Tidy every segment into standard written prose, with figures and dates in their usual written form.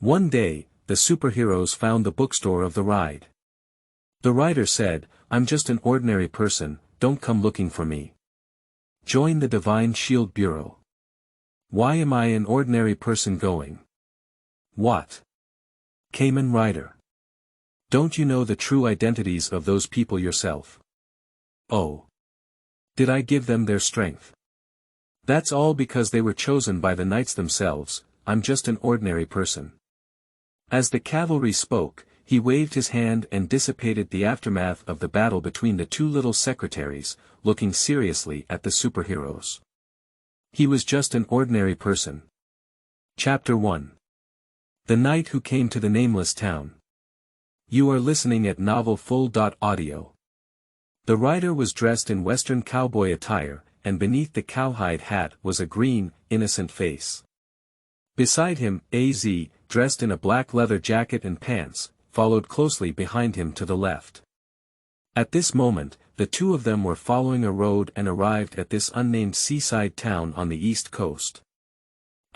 One day, the superheroes found the bookstore of the ride. The rider said, "I'm just an ordinary person, don't come looking for me. Join the Divine Shield Bureau." "Why am I an ordinary person going?" "What? Kamen Rider. Don't you know the true identities of those people yourself?" "Oh. Did I give them their strength?" "That's all because they were chosen by the knights themselves, I'm just an ordinary person." As the cavalry spoke, he waved his hand and dissipated the aftermath of the battle between the two little secretaries, looking seriously at the superheroes. He was just an ordinary person. Chapter 1. The Knight Who Came to the Nameless Town. You are listening at novelfull.audio. The rider was dressed in Western cowboy attire, and beneath the cowhide hat was a green, innocent face. Beside him, AZ, dressed in a black leather jacket and pants, followed closely behind him to the left. At this moment, the two of them were following a road and arrived at this unnamed seaside town on the east coast.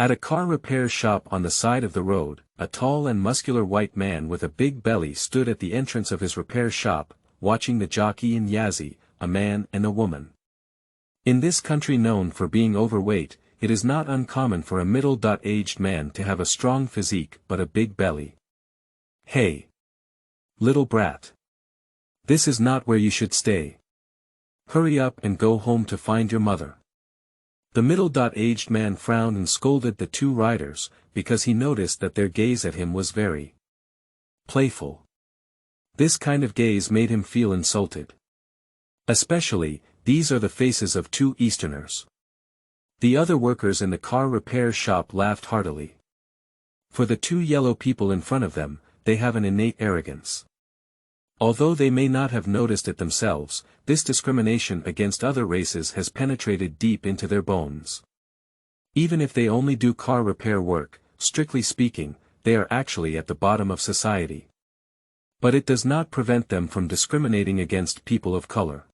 At a car repair shop on the side of the road, a tall and muscular white man with a big belly stood at the entrance of his repair shop, watching the jockey and Yazzie, a man and a woman. In this country known for being overweight, it is not uncommon for a middle-aged man to have a strong physique but a big belly. "Hey! Little brat! This is not where you should stay. Hurry up and go home to find your mother." The middle-aged man frowned and scolded the two riders, because he noticed that their gaze at him was very playful. This kind of gaze made him feel insulted. Especially, these are the faces of two Easterners. The other workers in the car repair shop laughed heartily. For the two yellow people in front of them, they have an innate arrogance. Although they may not have noticed it themselves, this discrimination against other races has penetrated deep into their bones. Even if they only do car repair work, strictly speaking, they are actually at the bottom of society. But it does not prevent them from discriminating against people of color.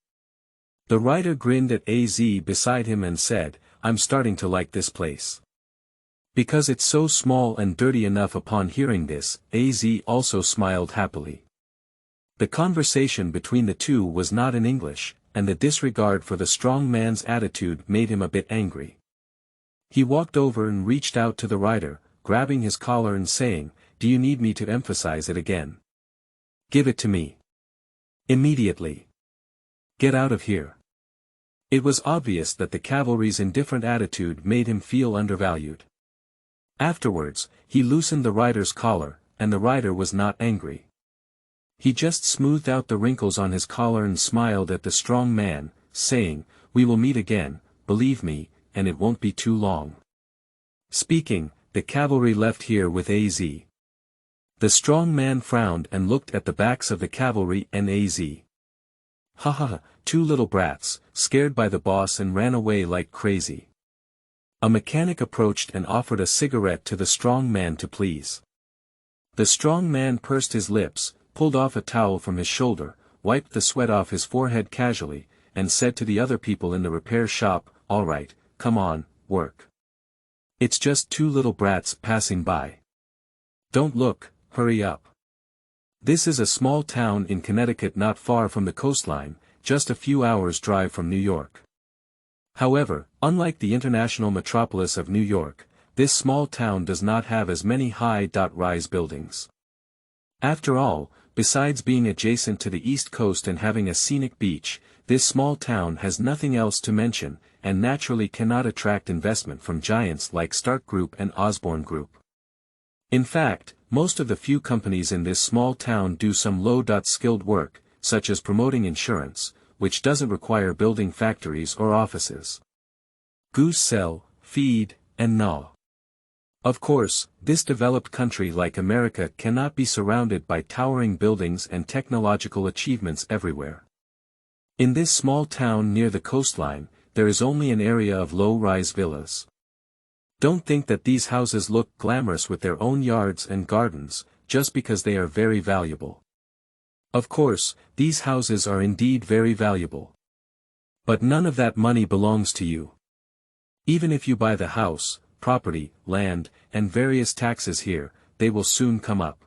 The rider grinned at AZ beside him and said, "I'm starting to like this place. Because it's so small and dirty enough." Upon hearing this, AZ also smiled happily. The conversation between the two was not in English, and the disregard for the strong man's attitude made him a bit angry. He walked over and reached out to the rider, grabbing his collar and saying, "Do you need me to emphasize it again? Give it to me. Immediately. Get out of here." It was obvious that the cavalry's indifferent attitude made him feel undervalued. Afterwards, he loosened the rider's collar, and the rider was not angry. He just smoothed out the wrinkles on his collar and smiled at the strong man, saying, "We will meet again, believe me, and it won't be too long." Speaking, the cavalry left here with AZ. The strong man frowned and looked at the backs of the cavalry and AZ. "Ha ha ha, two little brats, scared by the boss and ran away like crazy." A mechanic approached and offered a cigarette to the strong man to please. The strong man pursed his lips, pulled off a towel from his shoulder, wiped the sweat off his forehead casually, and said to the other people in the repair shop, "All right, come on, work. It's just two little brats passing by. Don't look, hurry up. This is a small town in Connecticut not far from the coastline, just a few hours' drive from New York." However, unlike the international metropolis of New York, this small town does not have as many high-rise buildings. After all, besides being adjacent to the East Coast and having a scenic beach, this small town has nothing else to mention, and naturally cannot attract investment from giants like Stark Group and Osborne Group. In fact, most of the few companies in this small town do some low-skilled work, such as promoting insurance, which doesn't require building factories or offices. Goose sell, feed, and gnaw. Of course, this developed country like America cannot be surrounded by towering buildings and technological achievements everywhere. In this small town near the coastline, there is only an area of low-rise villas. Don't think that these houses look glamorous with their own yards and gardens, just because they are very valuable. Of course, these houses are indeed very valuable. But none of that money belongs to you. Even if you buy the house, property, land, and various taxes here, they will soon come up.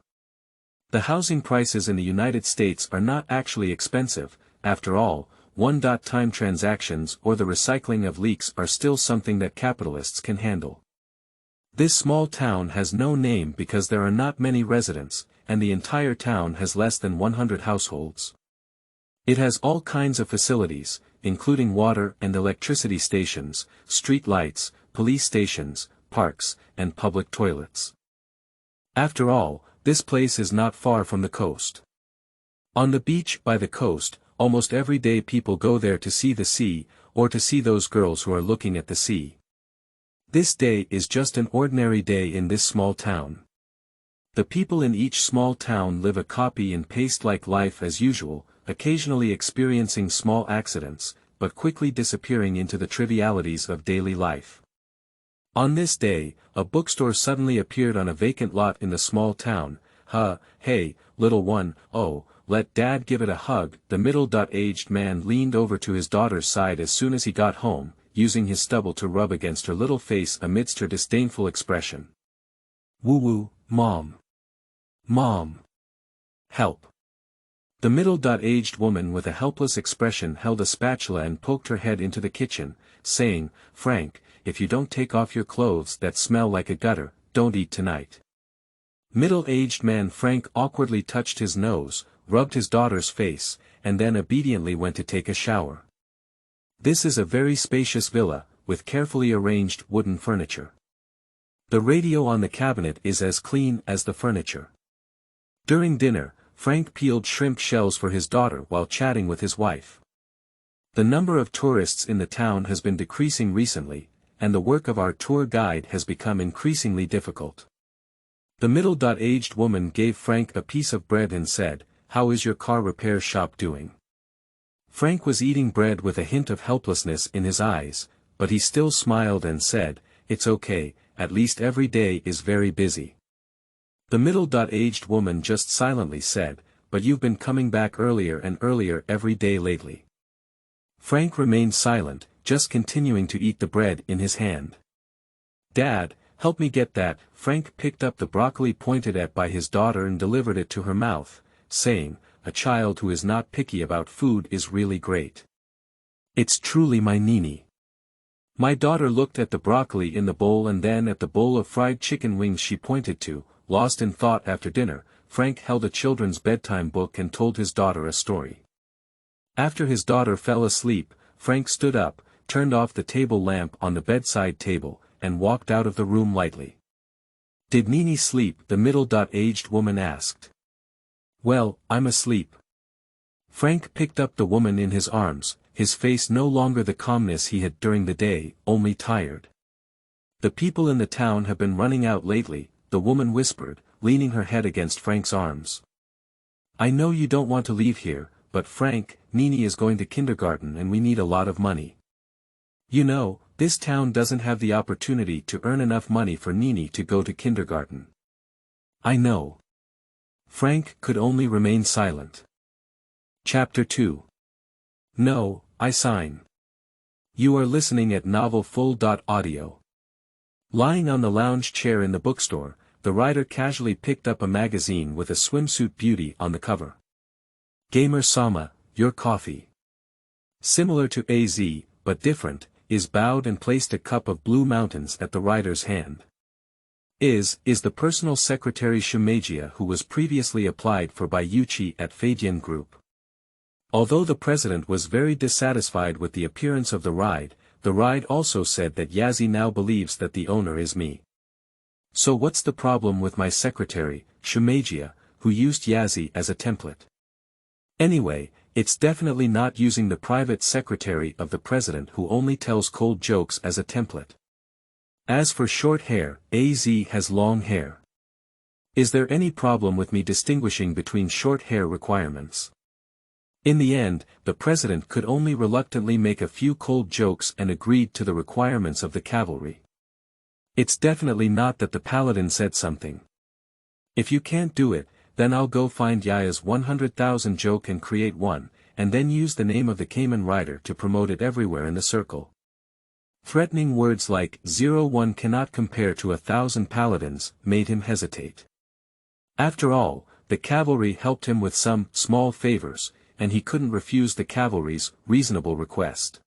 The housing prices in the United States are not actually expensive, after all, one-time transactions or the recycling of leaks are still something that capitalists can handle. This small town has no name because there are not many residents, and the entire town has less than 100 households. It has all kinds of facilities, including water and electricity stations, street lights, police stations, parks, and public toilets. After all, this place is not far from the coast. On the beach by the coast, almost every day people go there to see the sea, or to see those girls who are looking at the sea. This day is just an ordinary day in this small town. The people in each small town live a copy and paste-like life as usual, occasionally experiencing small accidents, but quickly disappearing into the trivialities of daily life. On this day, a bookstore suddenly appeared on a vacant lot in the small town. Hey, little one, oh, let Dad give it a hug. The middle-aged man leaned over to his daughter's side as soon as he got home, using his stubble to rub against her little face amidst her disdainful expression. Woo-woo, Mom. Mom. Help. The middle-aged woman with a helpless expression held a spatula and poked her head into the kitchen, saying, Frank, if you don't take off your clothes that smell like a gutter, don't eat tonight. Middle-aged man Frank awkwardly touched his nose, rubbed his daughter's face, and then obediently went to take a shower. This is a very spacious villa, with carefully arranged wooden furniture. The radio on the cabinet is as clean as the furniture. During dinner, Frank peeled shrimp shells for his daughter while chatting with his wife. The number of tourists in the town has been decreasing recently, and the work of our tour guide has become increasingly difficult. The middle-aged woman gave Frank a piece of bread and said, How is your car repair shop doing? Frank was eating bread with a hint of helplessness in his eyes, but he still smiled and said, It's okay, at least every day is very busy. The middle-aged woman just silently said, But you've been coming back earlier and earlier every day lately. Frank remained silent, just continuing to eat the bread in his hand. Dad, help me get that. Frank picked up the broccoli pointed at by his daughter and delivered it to her mouth, saying, A child who is not picky about food is really great. It's truly my Nini. My daughter looked at the broccoli in the bowl and then at the bowl of fried chicken wings she pointed to. Lost in thought after dinner, Frank held a children's bedtime book and told his daughter a story. After his daughter fell asleep, Frank stood up, turned off the table lamp on the bedside table, and walked out of the room lightly. Did Nini sleep? The middle-aged woman asked. Well, I'm asleep. Frank picked up the woman in his arms, his face no longer the calmness he had during the day, only tired. The people in the town have been running out lately, the woman whispered, leaning her head against Frank's arms. I know you don't want to leave here, but Frank, Nini is going to kindergarten and we need a lot of money. You know, this town doesn't have the opportunity to earn enough money for Nini to go to kindergarten. I know. Frank could only remain silent. Chapter 2. No, I sign. You are listening at Novel Full.audio. Lying on the lounge chair in the bookstore, the writer casually picked up a magazine with a swimsuit beauty on the cover. Gamer-sama, your coffee. Similar to AZ, but different, is bowed and placed a cup of blue mountains at the writer's hand. Is the personal secretary Shimegia who was previously applied for by Yuchi at Fadian Group. Although the president was very dissatisfied with the appearance of the ride also said that Yazi now believes that the owner is me. So what's the problem with my secretary, Shimegia, who used Yazi as a template? Anyway, it's definitely not using the private secretary of the president who only tells cold jokes as a template. As for short hair, AZ has long hair. Is there any problem with me distinguishing between short hair requirements? In the end, the president could only reluctantly make a few cold jokes and agreed to the requirements of the cavalry. It's definitely not that the paladin said something. If you can't do it, then I'll go find Yaya's 100,000 joke and create one, and then use the name of the Kamen Rider to promote it everywhere in the circle. Threatening words like 01 cannot compare to 1,000 paladins made him hesitate. After all, the cavalry helped him with some small favors, and he couldn't refuse the cavalry's reasonable request.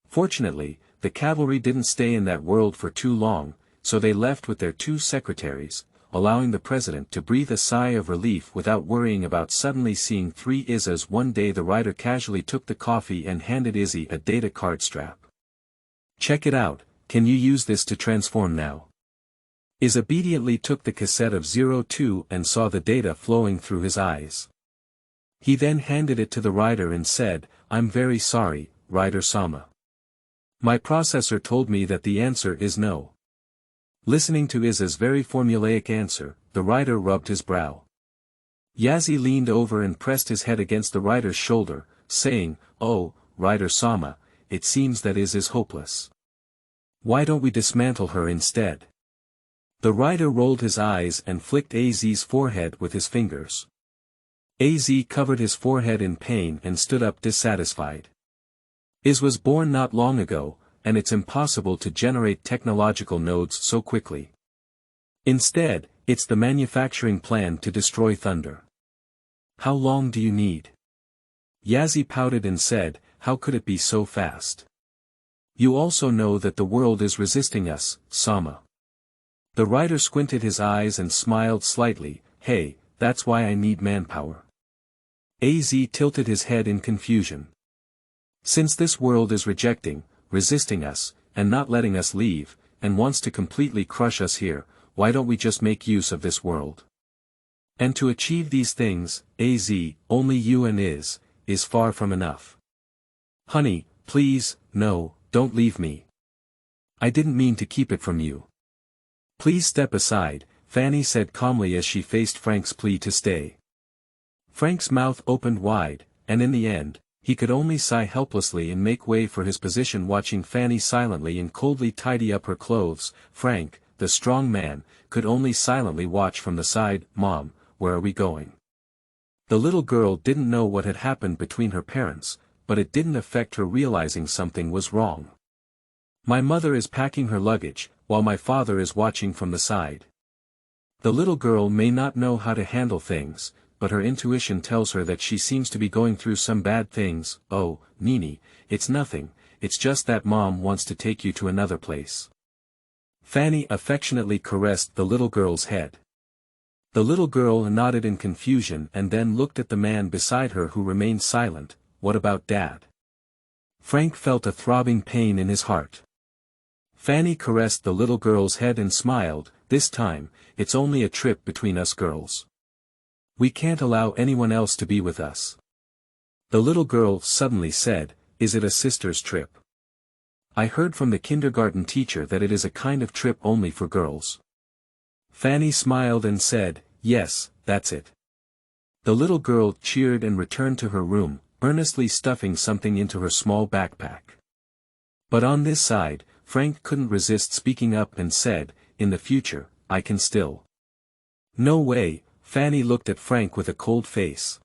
Fortunately, the cavalry didn't stay in that world for too long, so they left with their 2 secretaries, allowing the president to breathe a sigh of relief without worrying about suddenly seeing 3 Izzas. One day the rider casually took the coffee and handed Izzy a data card strap. "Check it out, can you use this to transform now?" Iz obediently took the cassette of 02 and saw the data flowing through his eyes. He then handed it to the rider and said, "I'm very sorry, Rider-sama. My processor told me that the answer is no." Listening to Izza's very formulaic answer, the rider rubbed his brow. Yazi leaned over and pressed his head against the rider's shoulder, saying, "Oh, Rider-sama, it seems that Iz is hopeless. Why don't we dismantle her instead?" The rider rolled his eyes and flicked AZ's forehead with his fingers. AZ covered his forehead in pain and stood up dissatisfied. Iz was born not long ago, and it's impossible to generate technological nodes so quickly. Instead, it's the manufacturing plan to destroy Thunder. How long do you need? Yazi pouted and said, "How could it be so fast? You also know that the world is resisting us, Sama." The rider squinted his eyes and smiled slightly. "Hey, that's why I need manpower." AZ tilted his head in confusion. "Since this world is resisting us, and not letting us leave, and wants to completely crush us here, why don't we just make use of this world? And to achieve these things, AZ, only you and is far from enough. Honey, please, no, don't leave me. I didn't mean to keep it from you. Please step aside," Fanny said calmly as she faced Frank's plea to stay. Frank's mouth opened wide, and in the end, he could only sigh helplessly and make way for his position, watching Fanny silently and coldly tidy up her clothes. Frank, the strong man, could only silently watch from the side. "Mom, where are we going?" The little girl didn't know what had happened between her parents, but it didn't affect her realizing something was wrong. "My mother is packing her luggage, while my father is watching from the side." The little girl may not know how to handle things, but her intuition tells her that she seems to be going through some bad things. "Oh, Nini, it's nothing, it's just that Mom wants to take you to another place." Fanny affectionately caressed the little girl's head. The little girl nodded in confusion and then looked at the man beside her, who remained silent. "What about Dad?" Frank felt a throbbing pain in his heart. Fanny caressed the little girl's head and smiled. "This time, it's only a trip between us girls. We can't allow anyone else to be with us." The little girl suddenly said, "Is it a sister's trip? I heard from the kindergarten teacher that it is a kind of trip only for girls." Fanny smiled and said, "Yes, that's it." The little girl cheered and returned to her room, earnestly stuffing something into her small backpack. But on this side, Frank couldn't resist speaking up and said, "In the future, I can still." "No way," Fanny looked at Frank with a cold face.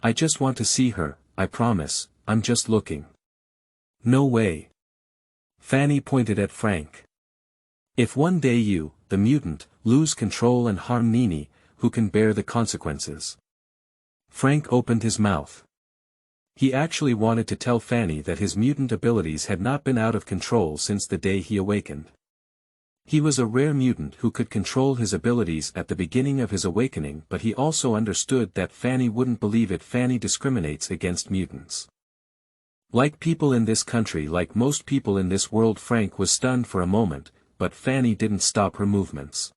"I just want to see her, I promise, I'm just looking." "No way." Fanny pointed at Frank. "If one day you, the mutant, lose control and harm Nini, who can bear the consequences?" Frank opened his mouth. He actually wanted to tell Fanny that his mutant abilities had not been out of control since the day he awakened. He was a rare mutant who could control his abilities at the beginning of his awakening, but he also understood that Fanny wouldn't believe it. Fanny discriminates against mutants. Like people in this country, like most people in this world. Frank was stunned for a moment, but Fanny didn't stop her movements.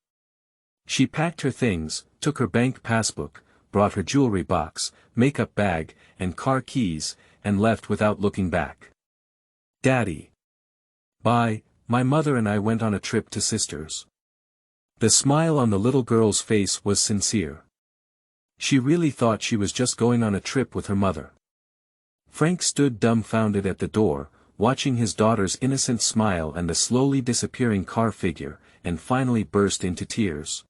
She packed her things, took her bank passbook, brought her jewelry box, makeup bag, and car keys, and left without looking back. "Daddy. Bye. My mother and I went on a trip to Sisters." The smile on the little girl's face was sincere. She really thought she was just going on a trip with her mother. Frank stood dumbfounded at the door, watching his daughter's innocent smile and the slowly disappearing car figure, and finally burst into tears.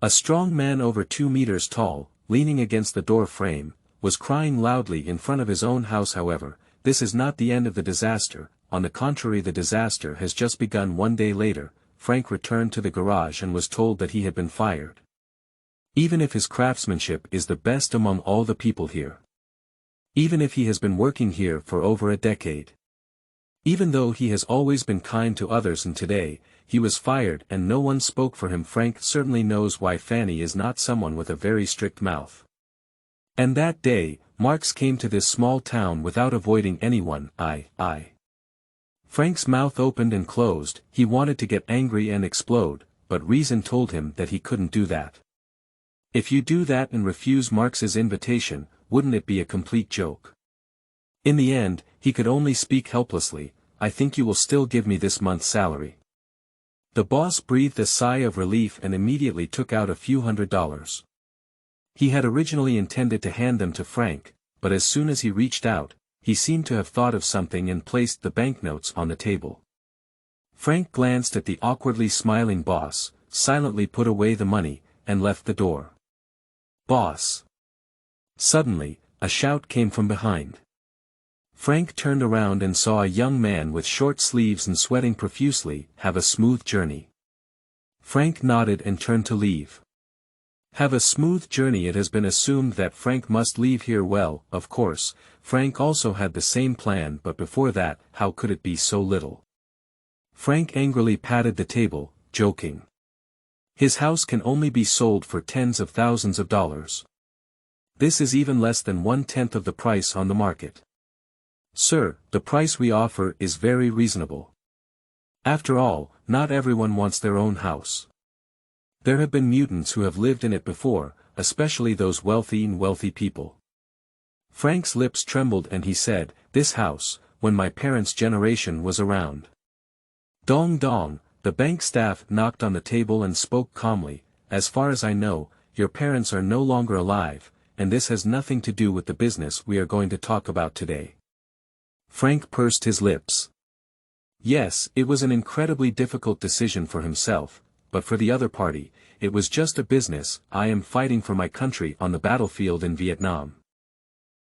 A strong man over 2 meters tall, leaning against the door frame, was crying loudly in front of his own house. However, this is not the end of the disaster. On the contrary, the disaster has just begun. One day later, Frank returned to the garage and was told that he had been fired. Even if his craftsmanship is the best among all the people here. Even if he has been working here for over a decade. Even though he has always been kind to others and today, he was fired and no one spoke for him. Frank certainly knows why Fanny is not someone with a very strict mouth. And that day, Marx came to this small town without avoiding anyone. Frank's mouth opened and closed, he wanted to get angry and explode, but reason told him that he couldn't do that. If you do that and refuse Marx's invitation, wouldn't it be a complete joke? In the end, he could only speak helplessly, I think you will still give me this month's salary. The boss breathed a sigh of relief and immediately took out a few $100s. He had originally intended to hand them to Frank, but as soon as he reached out, he seemed to have thought of something and placed the banknotes on the table. Frank glanced at the awkwardly smiling boss, silently put away the money, and left the door. Boss! Suddenly, a shout came from behind. Frank turned around and saw a young man with short sleeves and sweating profusely. Have a smooth journey. Frank nodded and turned to leave. Have a smooth journey. It has been assumed that Frank must leave here. Well, of course, Frank also had the same plan, but before that, how could it be so little? Frank angrily patted the table, joking. His house can only be sold for tens of thousands of dollars. This is even less than 1/10 of the price on the market. Sir, the price we offer is very reasonable. After all, not everyone wants their own house. There have been mutants who have lived in it before, especially those wealthy people. Frank's lips trembled and he said, this house, when my parents' generation was around. Dong dong, the bank staff knocked on the table and spoke calmly, as far as I know, your parents are no longer alive, and this has nothing to do with the business we are going to talk about today. Frank pursed his lips. Yes, it was an incredibly difficult decision for himself, but for the other party, it was just a business. I am fighting for my country on the battlefield in Vietnam.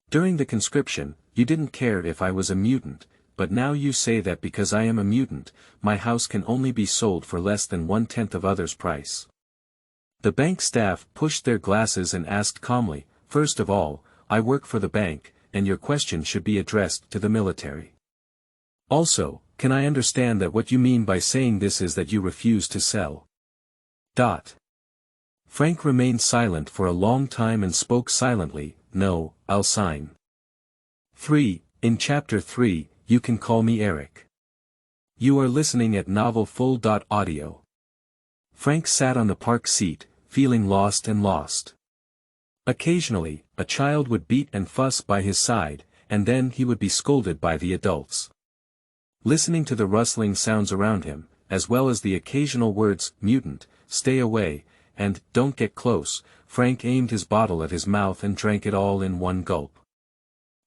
During the conscription, you didn't care if I was a mutant, but now you say that because I am a mutant, my house can only be sold for less than 1/10 of others' price. The bank staff pushed their glasses and asked calmly, first of all, I work for the bank, and your question should be addressed to the military. Also, can I understand that what you mean by saying this is that you refuse to sell? Frank remained silent for a long time and spoke silently, no, I'll sign. 3. In Chapter 3, you can call me Eric. You are listening at novelfull.audio. Frank sat on the park seat, feeling lost and lost. Occasionally, a child would beat and fuss by his side, and then he would be scolded by the adults. Listening to the rustling sounds around him, as well as the occasional words, mutant, stay away, and don't get close, Frank aimed his bottle at his mouth and drank it all in one gulp.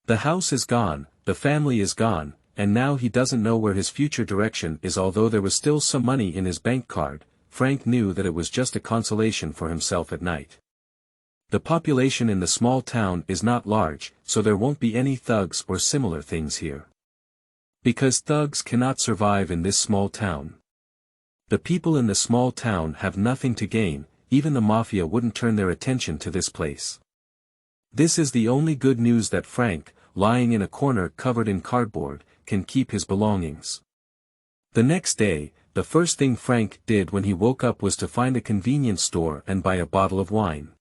The house is gone, the family is gone, and now he doesn't know where his future direction is. Although there was still some money in his bank card, Frank knew that it was just a consolation for himself at night. The population in the small town is not large, so there won't be any thugs or similar things here. Because thugs cannot survive in this small town. The people in the small town have nothing to gain, even the mafia wouldn't turn their attention to this place. This is the only good news, that Frank, lying in a corner covered in cardboard, can keep his belongings. The next day, the first thing Frank did when he woke up was to find a convenience store and buy a bottle of wine.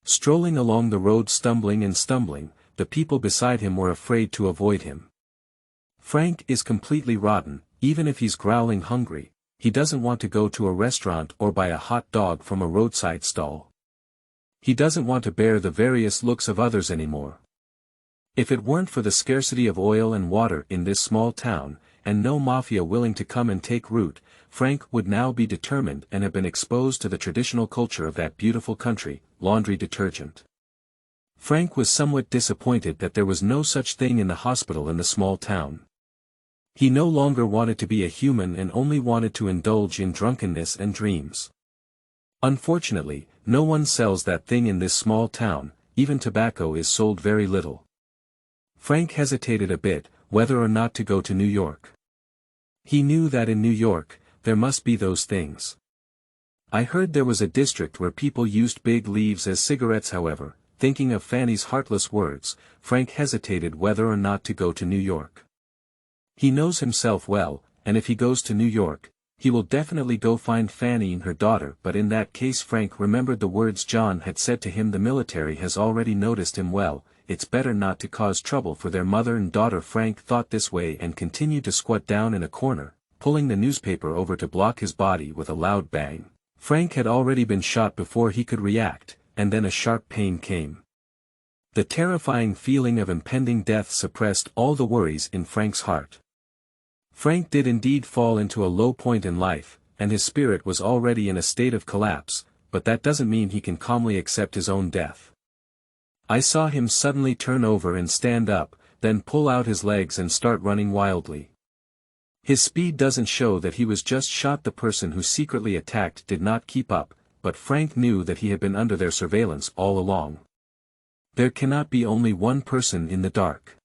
Strolling along the road stumbling, the people beside him were afraid to avoid him. Frank is completely rotten, even if he's growling hungry, he doesn't want to go to a restaurant or buy a hot dog from a roadside stall. He doesn't want to bear the various looks of others anymore. If it weren't for the scarcity of oil and water in this small town, and no mafia willing to come and take root, Frank would now be determined and have been exposed to the traditional culture of that beautiful country, laundry detergent. Frank was somewhat disappointed that there was no such thing in the hospital in the small town. He no longer wanted to be a human and only wanted to indulge in drunkenness and dreams. Unfortunately, no one sells that thing in this small town, even tobacco is sold very little. Frank hesitated a bit, whether or not to go to New York. He knew that in New York, there must be those things. I heard there was a district where people used big leaves as cigarettes. However, thinking of Fanny's heartless words, Frank hesitated whether or not to go to New York. He knows himself well, and if he goes to New York, he will definitely go find Fanny and her daughter. But in that case, Frank remembered the words John had said to him: the military has already noticed him. Well, it's better not to cause trouble for their mother and daughter. Frank thought this way and continued to squat down in a corner, pulling the newspaper over to block his body with a loud bang. Frank had already been shot before he could react, and then a sharp pain came. The terrifying feeling of impending death suppressed all the worries in Frank's heart. Frank did indeed fall into a low point in life, and his spirit was already in a state of collapse, but that doesn't mean he can calmly accept his own death. I saw him suddenly turn over and stand up, then pull out his legs and start running wildly. His speed doesn't show that he was just shot. The person who secretly attacked did not keep up, but Frank knew that he had been under their surveillance all along. There cannot be only one person in the dark.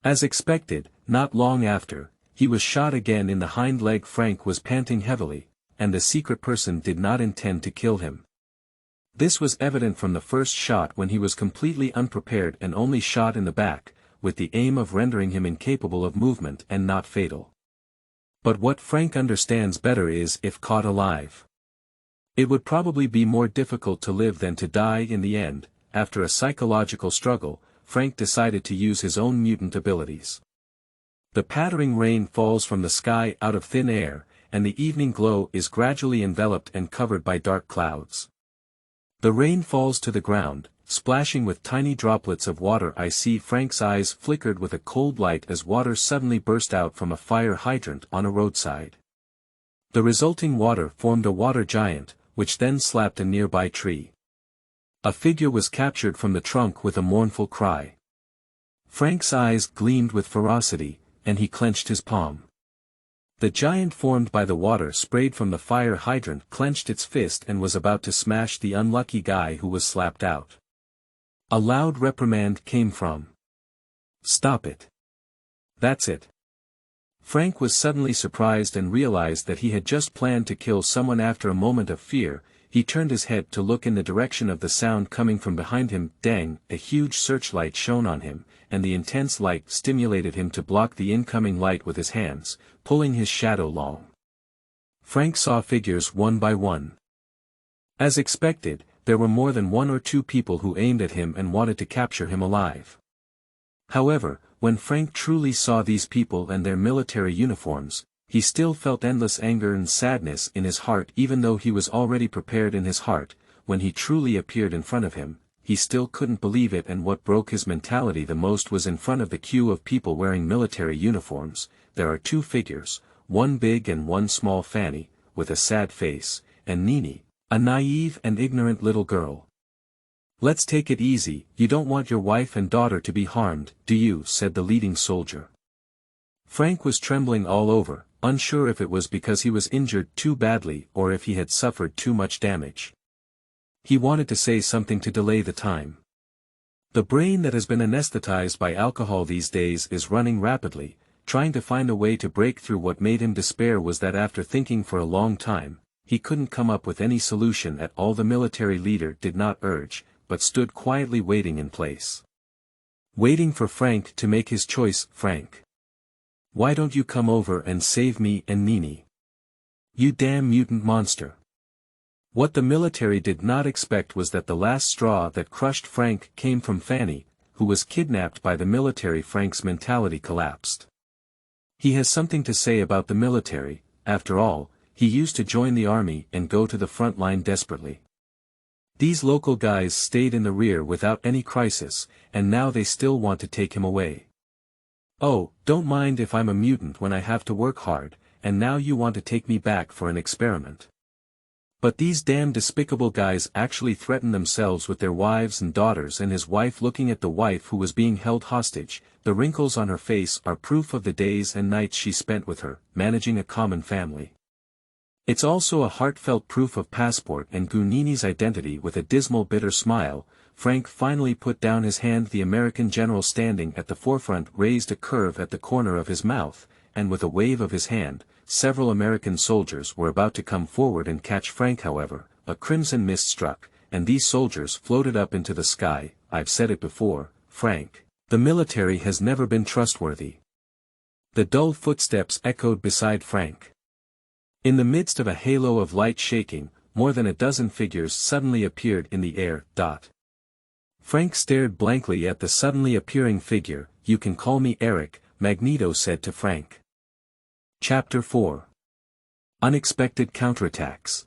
As expected, not long after, he was shot again in the hind leg. Frank was panting heavily, and the secret person did not intend to kill him. This was evident from the first shot, when he was completely unprepared and only shot in the back, with the aim of rendering him incapable of movement and not fatal. But what Frank understands better is, if caught alive, it would probably be more difficult to live than to die in the end. After a psychological struggle, Frank decided to use his own mutant abilities. The pattering rain falls from the sky out of thin air, and the evening glow is gradually enveloped and covered by dark clouds. The rain falls to the ground, splashing with tiny droplets of water. I see Frank's eyes flickered with a cold light as water suddenly burst out from a fire hydrant on a roadside. The resulting water formed a water giant, which then slapped a nearby tree. A figure was captured from the trunk with a mournful cry. Frank's eyes gleamed with ferocity, and he clenched his palm. The giant formed by the water sprayed from the fire hydrant clenched its fist and was about to smash the unlucky guy who was slapped out. A loud reprimand came from. "Stop it. That's it." Frank was suddenly surprised and realized that he had just planned to kill someone. After a moment of fear, he turned his head to look in the direction of the sound coming from behind him. Dang! A huge searchlight shone on him, and the intense light stimulated him to block the incoming light with his hands, pulling his shadow long. Frank saw figures one by one. As expected, there were more than one or two people who aimed at him and wanted to capture him alive. However, when Frank truly saw these people and their military uniforms, he still felt endless anger and sadness in his heart. Even though he was already prepared in his heart, when he truly appeared in front of him, he still couldn't believe it. And what broke his mentality the most was in front of the queue of people wearing military uniforms, there are two figures, one big and one small: Fanny, with a sad face, and Nini, a naive and ignorant little girl. "Let's take it easy, you don't want your wife and daughter to be harmed, do you?" said the leading soldier. Frank was trembling all over, unsure if it was because he was injured too badly or if he had suffered too much damage. He wanted to say something to delay the time. The brain that has been anesthetized by alcohol these days is running rapidly, trying to find a way to break through. What made him despair was that after thinking for a long time, he couldn't come up with any solution at all. The military leader did not urge, but stood quietly waiting in place. Waiting for Frank to make his choice. "Frank, why don't you come over and save me and Nini? You damn mutant monster." What the military did not expect was that the last straw that crushed Frank came from Fanny, who was kidnapped by the military. Frank's mentality collapsed. He has something to say about the military. After all, he used to join the army and go to the front line desperately. These local guys stayed in the rear without any crisis, and now they still want to take him away. "Oh, don't mind if I'm a mutant when I have to work hard, and now you want to take me back for an experiment." But these damn despicable guys actually threatened themselves with their wives and daughters. And his wife, looking at the wife who was being held hostage, the wrinkles on her face are proof of the days and nights she spent with her, managing a common family. It's also a heartfelt proof of Passport and Gunini's identity. With a dismal bitter smile, Frank finally put down his hand. The American general standing at the forefront raised a curve at the corner of his mouth, and with a wave of his hand, several American soldiers were about to come forward and catch Frank. However, a crimson mist struck, and these soldiers floated up into the sky. I've said it before, Frank. The military has never been trustworthy. The dull footsteps echoed beside Frank. In the midst of a halo of light shaking, more than a dozen figures suddenly appeared in the air. Frank stared blankly at the suddenly appearing figure. You can call me Eric, Magneto said to Frank. Chapter 4. Unexpected Counterattacks.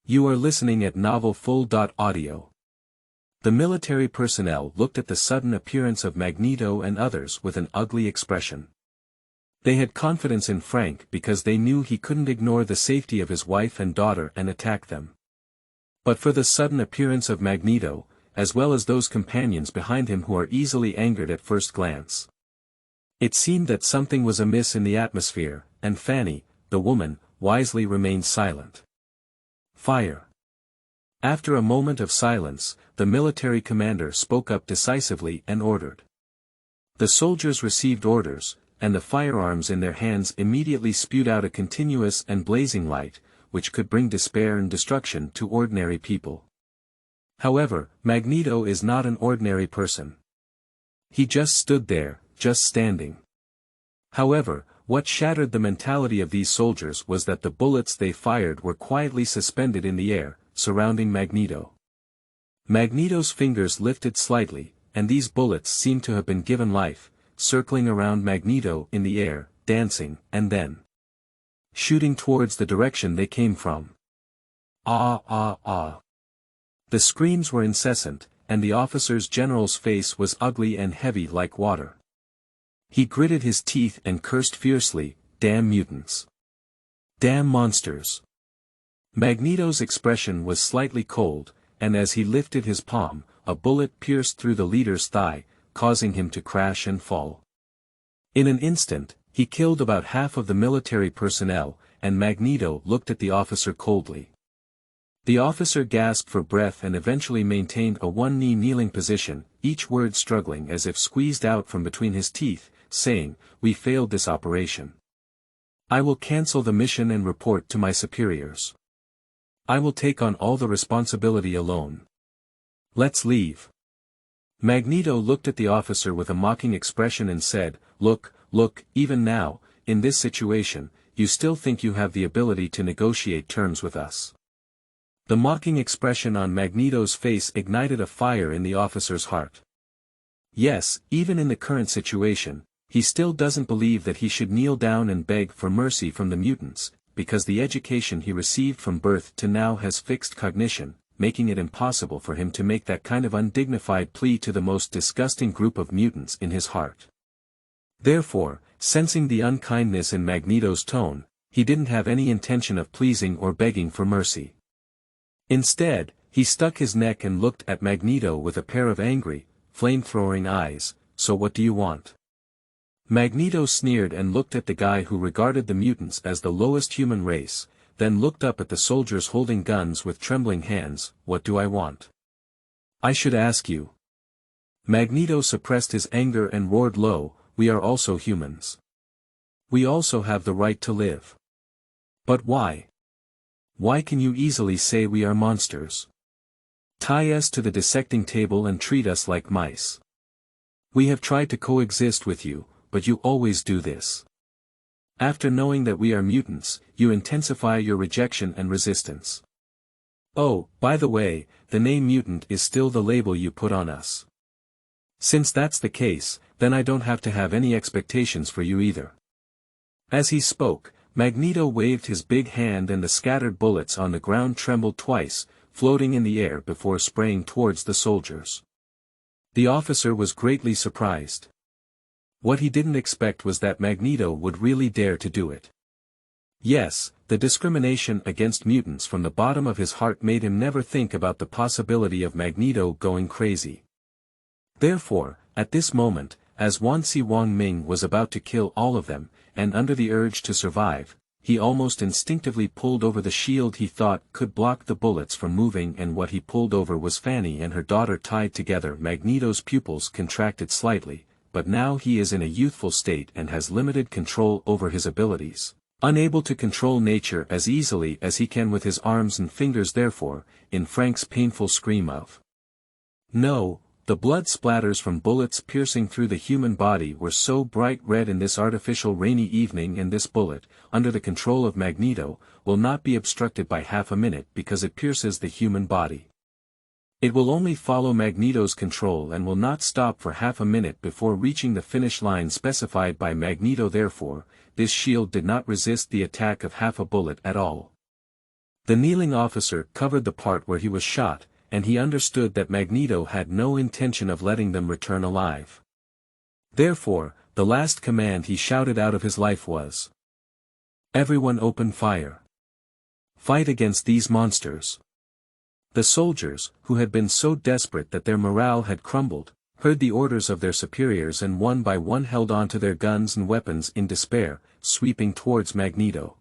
You are listening at Novel Full.audio. The military personnel looked at the sudden appearance of Magneto and others with an ugly expression. They had confidence in Frank because they knew he couldn't ignore the safety of his wife and daughter and attack them. But for the sudden appearance of Magneto, as well as those companions behind him who are easily angered at first glance. It seemed that something was amiss in the atmosphere, and Fanny, the woman, wisely remained silent. Fire. After a moment of silence, the military commander spoke up decisively and ordered. The soldiers received orders, and the firearms in their hands immediately spewed out a continuous and blazing light, which could bring despair and destruction to ordinary people. However, Magneto is not an ordinary person. He just stood there, just standing. However, what shattered the mentality of these soldiers was that the bullets they fired were quietly suspended in the air, surrounding Magneto. Magneto's fingers lifted slightly, and these bullets seemed to have been given life, circling around Magneto in the air, dancing, and then shooting towards the direction they came from. Ah ah ah. The screams were incessant, and the officer's general's face was ugly and heavy like water. He gritted his teeth and cursed fiercely, damn mutants. Damn monsters. Magneto's expression was slightly cold, and as he lifted his palm, a bullet pierced through the leader's thigh, causing him to crash and fall. In an instant, he killed about half of the military personnel, and Magneto looked at the officer coldly. The officer gasped for breath and eventually maintained a one-knee kneeling position, each word struggling as if squeezed out from between his teeth, saying, "We failed this operation. I will cancel the mission and report to my superiors. I will take on all the responsibility alone. Let's leave." Magneto looked at the officer with a mocking expression and said, Look, even now, in this situation, you still think you have the ability to negotiate terms with us." The mocking expression on Magneto's face ignited a fire in the officer's heart. Yes, even in the current situation, he still doesn't believe that he should kneel down and beg for mercy from the mutants, because the education he received from birth to now has fixed cognition, making it impossible for him to make that kind of undignified plea to the most disgusting group of mutants in his heart. Therefore, sensing the unkindness in Magneto's tone, he didn't have any intention of pleasing or begging for mercy. Instead, he stuck his neck and looked at Magneto with a pair of angry, flame-throwing eyes. "So what do you want?" Magneto sneered and looked at the guy who regarded the mutants as the lowest human race, then looked up at the soldiers holding guns with trembling hands. "What do I want? I should ask you." Magneto suppressed his anger and roared low, "We are also humans. We also have the right to live. But why? Why can you easily say we are monsters? Tie us to the dissecting table and treat us like mice. We have tried to coexist with you, but you always do this. After knowing that we are mutants, you intensify your rejection and resistance. Oh, by the way, the name mutant is still the label you put on us. Since that's the case, then I don't have to have any expectations for you either." As he spoke, Magneto waved his big hand and the scattered bullets on the ground trembled twice, floating in the air before spraying towards the soldiers. The officer was greatly surprised. What he didn't expect was that Magneto would really dare to do it. Yes, the discrimination against mutants from the bottom of his heart made him never think about the possibility of Magneto going crazy. Therefore, at this moment, as Wang Ming was about to kill all of them, and under the urge to survive, he almost instinctively pulled over the shield he thought could block the bullets from moving, and what he pulled over was Fanny and her daughter tied together. Magneto's pupils contracted slightly, but now he is in a youthful state and has limited control over his abilities. Unable to control nature as easily as he can with his arms and fingers therefore, in Frank's painful scream of "No!" The blood splatters from bullets piercing through the human body were so bright red in this artificial rainy evening, and this bullet, under the control of Magneto, will not be obstructed by half a minute because it pierces the human body. It will only follow Magneto's control and will not stop for half a minute before reaching the finish line specified by Magneto. Therefore, this shield did not resist the attack of half a bullet at all. The kneeling officer covered the part where he was shot, and he understood that Magneto had no intention of letting them return alive. Therefore, the last command he shouted out of his life was, "Everyone open fire. Fight against these monsters." The soldiers, who had been so desperate that their morale had crumbled, heard the orders of their superiors and one by one held on to their guns and weapons in despair, sweeping towards Magneto.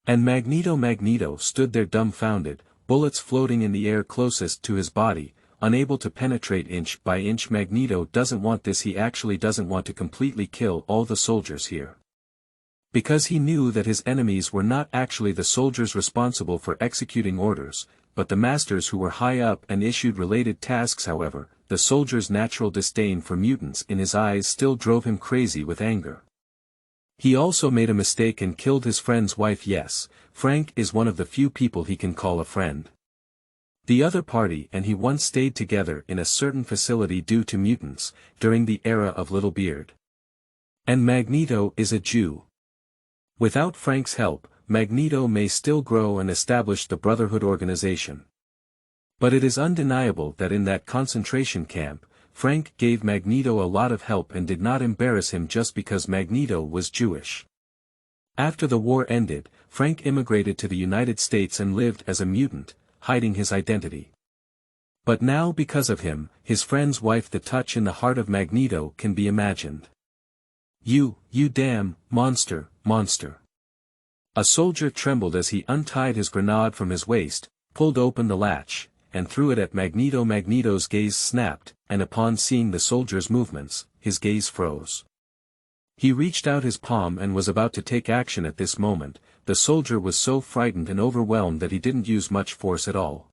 And Magneto stood there dumbfounded, bullets floating in the air closest to his body, unable to penetrate inch by inch. Magneto doesn't want this. He actually doesn't want to completely kill all the soldiers here. Because he knew that his enemies were not actually the soldiers responsible for executing orders, but the masters who were high up and issued related tasks. However, the soldiers' natural disdain for mutants in his eyes still drove him crazy with anger. He also made a mistake and killed his friend's wife. Yes, Frank is one of the few people he can call a friend. The other party and he once stayed together in a certain facility due to mutants, during the era of Littlebeard. And Magneto is a Jew. Without Frank's help, Magneto may still grow and establish the Brotherhood organization. But it is undeniable that in that concentration camp, Frank gave Magneto a lot of help and did not embarrass him just because Magneto was Jewish. After the war ended, Frank immigrated to the United States and lived as a mutant, hiding his identity. But now because of him, his friend's wife, the touch in the heart of Magneto can be imagined. You damn, monster. A soldier trembled as he untied his grenade from his waist, pulled open the latch, and threw it at Magneto. Magneto's gaze snapped, and upon seeing the soldier's movements, his gaze froze. He reached out his palm and was about to take action. At this moment, the soldier was so frightened and overwhelmed that he didn't use much force at all.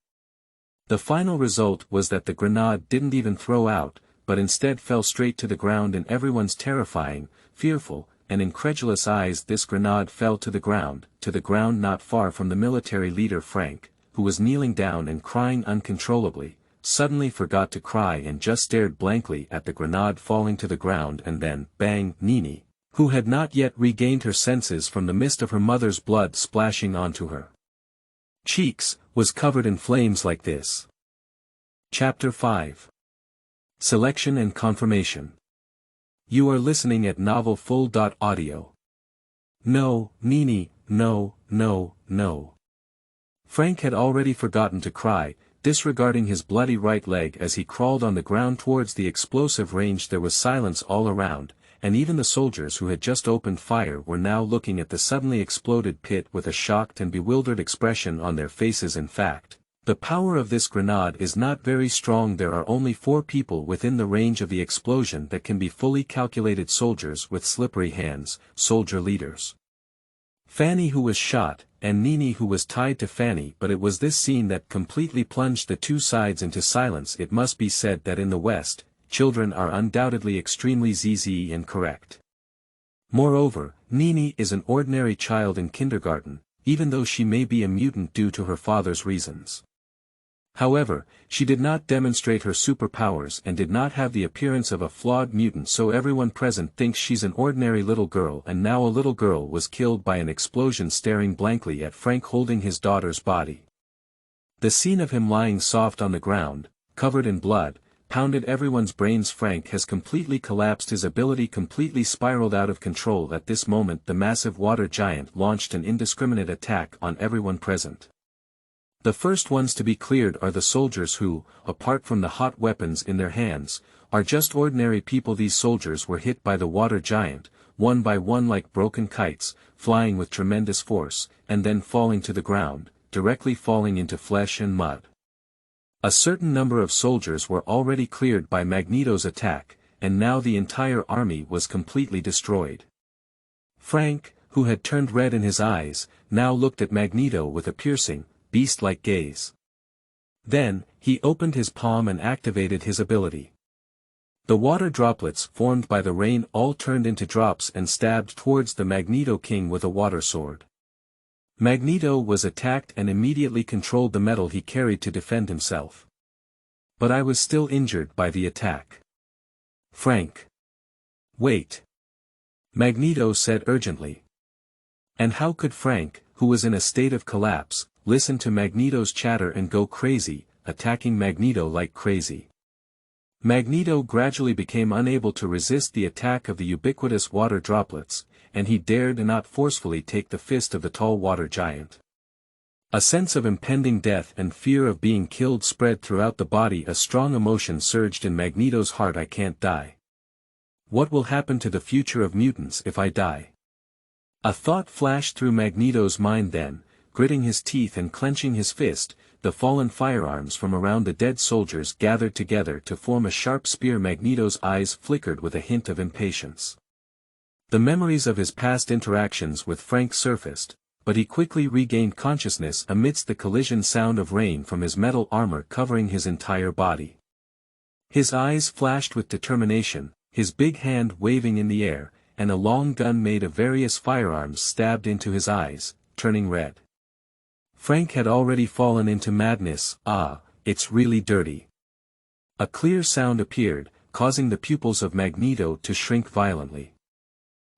The final result was that the grenade didn't even throw out, but instead fell straight to the ground in everyone's terrifying, fearful, and incredulous eyes. This grenade fell to the ground not far from the military leader. Frank, who was kneeling down and crying uncontrollably, suddenly forgot to cry and just stared blankly at the grenade falling to the ground. And then, bang! Nini, who had not yet regained her senses from the mist of her mother's blood splashing onto her cheeks, was covered in flames like this. Chapter 5. Selection and Confirmation. You are listening at novelfull.audio. No, Nini, no. Frank had already forgotten to cry, disregarding his bloody right leg as he crawled on the ground towards the explosive range. There was silence all around, and even the soldiers who had just opened fire were now looking at the suddenly exploded pit with a shocked and bewildered expression on their faces. In fact, the power of this grenade is not very strong. There are only 4 people within the range of the explosion that can be fully calculated soldiers with slippery hands, soldier leaders. Fanny, who was shot, and Nini, who was tied to Fanny. But it was this scene that completely plunged the two sides into silence. It must be said that in the West, children are undoubtedly extremely ZZ and correct. Moreover, Nini is an ordinary child in kindergarten, even though she may be a mutant due to her father's reasons. However, she did not demonstrate her superpowers and did not have the appearance of a flawed mutant, so everyone present thinks she's an ordinary little girl. And now a little girl was killed by an explosion, staring blankly at Frank holding his daughter's body. The scene of him lying soft on the ground, covered in blood, pounded everyone's brains. Frank has completely collapsed, his ability completely spiraled out of control. At this moment the massive water giant launched an indiscriminate attack on everyone present. The first ones to be cleared are the soldiers who, apart from the hot weapons in their hands, are just ordinary people. These soldiers were hit by the water giant, one by one like broken kites, flying with tremendous force, and then falling to the ground, directly falling into flesh and mud. A certain number of soldiers were already cleared by Magneto's attack, and now the entire army was completely destroyed. Frank, who had turned red in his eyes, now looked at Magneto with a piercing, beast-like gaze. Then, he opened his palm and activated his ability. The water droplets formed by the rain all turned into drops and stabbed towards the Magneto King with a water sword. Magneto was attacked and immediately controlled the metal he carried to defend himself. But I was still injured by the attack. Frank. Wait. Magneto said urgently. And how could Frank, who was in a state of collapse, listen to Magneto's chatter and go crazy, attacking Magneto like crazy? Magneto gradually became unable to resist the attack of the ubiquitous water droplets, and he dared not forcefully take the fist of the tall water giant. A sense of impending death and fear of being killed spread throughout the body. A strong emotion surged in Magneto's heart. I can't die. What will happen to the future of mutants if I die? A thought flashed through Magneto's mind then, gritting his teeth and clenching his fist, the fallen firearms from around the dead soldiers gathered together to form a sharp spear. Magneto's eyes flickered with a hint of impatience. The memories of his past interactions with Frank surfaced, but he quickly regained consciousness amidst the collision sound of rain from his metal armor covering his entire body. His eyes flashed with determination, his big hand waving in the air, and a long gun made of various firearms stabbed into his eyes, turning red. Frank had already fallen into madness. Ah, it's really dirty. A clear sound appeared, causing the pupils of Magneto to shrink violently.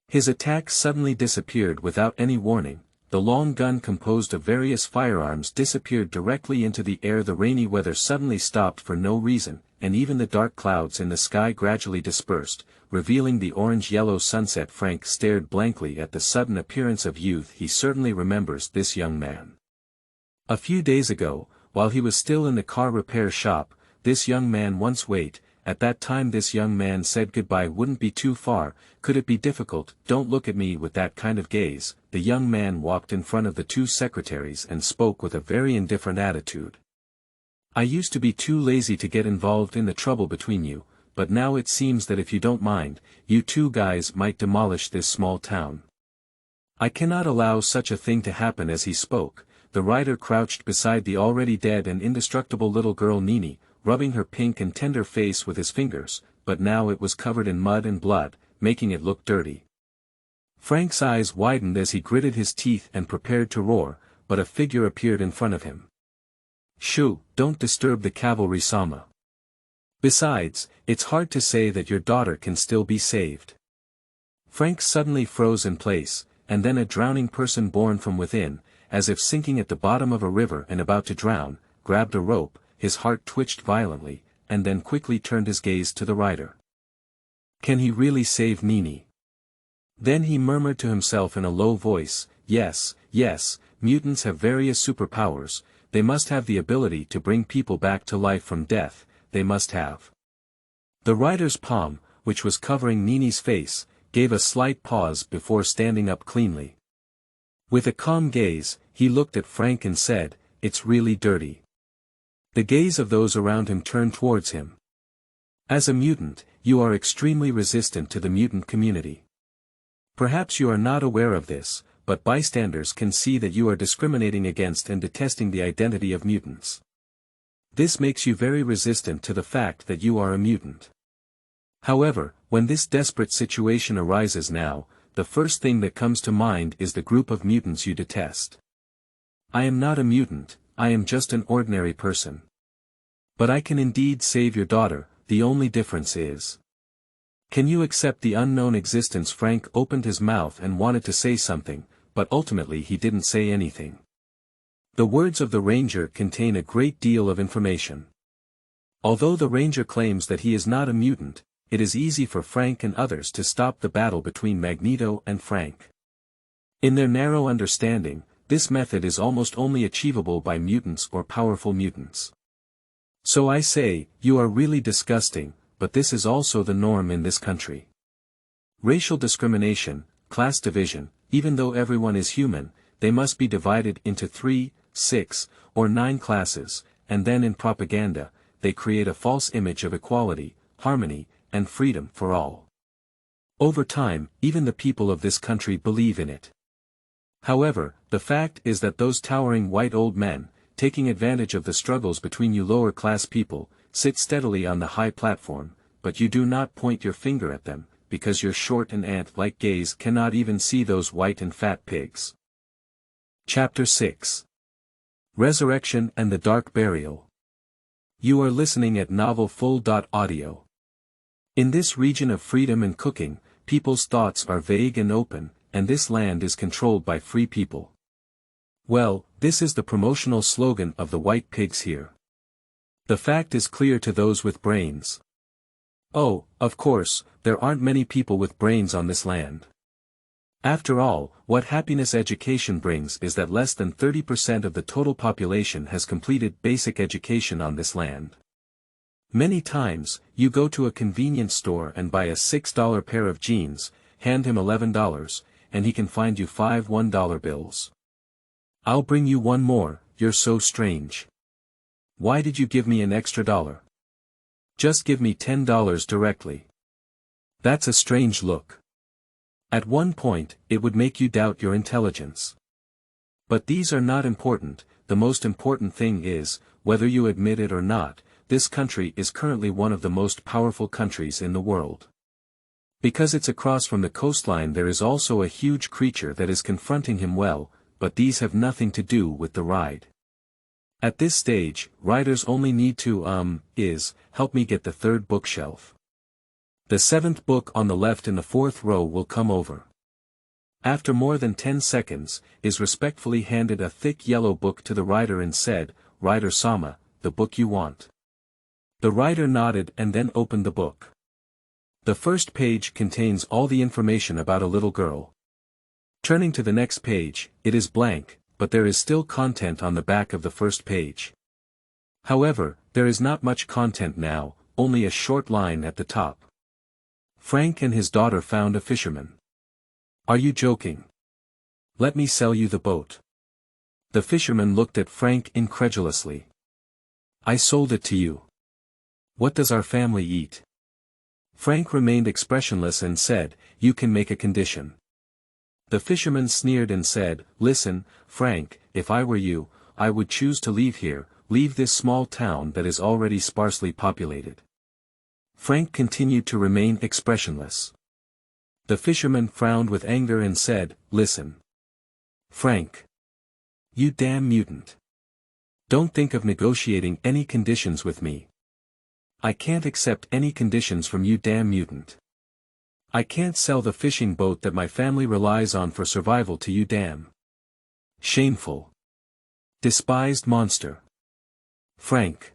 His attack suddenly disappeared without any warning. The long gun composed of various firearms disappeared directly into the air. The rainy weather suddenly stopped for no reason, and even the dark clouds in the sky gradually dispersed, revealing the orange-yellow sunset. Frank stared blankly at the sudden appearance of youth. He certainly remembers this young man. A few days ago, while he was still in the car repair shop, this young man once wait. At that time this young man said goodbye wouldn't be too far. Could it be difficult? Don't look at me with that kind of gaze. The young man walked in front of the two secretaries and spoke with a very indifferent attitude. I used to be too lazy to get involved in the trouble between you, but now it seems that if you don't mind, you two guys might demolish this small town. I cannot allow such a thing to happen. As he spoke, the rider crouched beside the already dead and indestructible little girl Nini, rubbing her pink and tender face with his fingers, but now it was covered in mud and blood, making it look dirty. Frank's eyes widened as he gritted his teeth and prepared to roar, but a figure appeared in front of him. Shoo, don't disturb the cavalry, Sama. Besides, it's hard to say that your daughter can still be saved. Frank suddenly froze in place, and then a drowning person born from within, as if sinking at the bottom of a river and about to drown, grabbed a rope. His heart twitched violently, and then quickly turned his gaze to the rider. Can he really save Nini? Then he murmured to himself in a low voice, yes, yes, mutants have various superpowers. They must have the ability to bring people back to life from death. They must have. The rider's palm, which was covering Nini's face, gave a slight pause before standing up cleanly. With a calm gaze, he looked at Frank and said, "It's really dirty." The gaze of those around him turned towards him. As a mutant, you are extremely resistant to the mutant community. Perhaps you are not aware of this, but bystanders can see that you are discriminating against and detesting the identity of mutants. This makes you very resistant to the fact that you are a mutant. However, when this desperate situation arises now, the first thing that comes to mind is the group of mutants you detest. I am not a mutant, I am just an ordinary person. But I can indeed save your daughter. The only difference is, can you accept the unknown existence? Frank opened his mouth and wanted to say something, but ultimately he didn't say anything. The words of the ranger contain a great deal of information. Although the ranger claims that he is not a mutant, it is easy for Frank and others to stop the battle between Magneto and Frank. In their narrow understanding, this method is almost only achievable by mutants or powerful mutants. So I say, you are really disgusting, but this is also the norm in this country. Racial discrimination, class division, even though everyone is human, they must be divided into 3, 6, or 9 classes, and then in propaganda, they create a false image of equality, harmony, and freedom for all. Over time, even the people of this country believe in it. However, the fact is that those towering white old men, taking advantage of the struggles between you lower-class people, sit steadily on the high platform, but you do not point your finger at them, because your short and ant-like gaze cannot even see those white and fat pigs. Chapter 6. Resurrection and the Dark Burial. You are listening at novelfull.audio. In this region of freedom and cooking, people's thoughts are vague and open, and this land is controlled by free people. Well, this is the promotional slogan of the white pigs here. The fact is clear to those with brains. Oh, of course, there aren't many people with brains on this land. After all, what happiness education brings is that less than 30% of the total population has completed basic education on this land. Many times, you go to a convenience store and buy a $6 pair of jeans, hand him $11, and he can find you 5 $1 bills. I'll bring you one more, you're so strange. Why did you give me an extra $1? Just give me $10 directly. That's a strange look. At one point, it would make you doubt your intelligence. But these are not important. The most important thing is, whether you admit it or not, this country is currently one of the most powerful countries in the world. Because it's across from the coastline, there is also a huge creature that is confronting him. Well, but these have nothing to do with the ride. At this stage, riders only need to help me get the 3rd bookshelf. The 7th book on the left in the 4th row will come over. After more than 10 seconds, is respectfully handed a thick yellow book to the rider and said, "Rider-sama, the book you want." The rider nodded and then opened the book. The first page contains all the information about a little girl. Turning to the next page, it is blank, but there is still content on the back of the first page. However, there is not much content now, only a short line at the top. Frank and his daughter found a fisherman. Are you joking? Let me sell you the boat. The fisherman looked at Frank incredulously. I sold it to you. What does our family eat? Frank remained expressionless and said, You can make a condition. The fisherman sneered and said, Listen, Frank, if I were you, I would choose to leave here, leave this small town that is already sparsely populated. Frank continued to remain expressionless. The fisherman frowned with anger and said, Listen. Frank. You damn mutant. Don't think of negotiating any conditions with me. I can't accept any conditions from you, damn mutant. I can't sell the fishing boat that my family relies on for survival to you, damn. Shameful. Despised monster. Frank.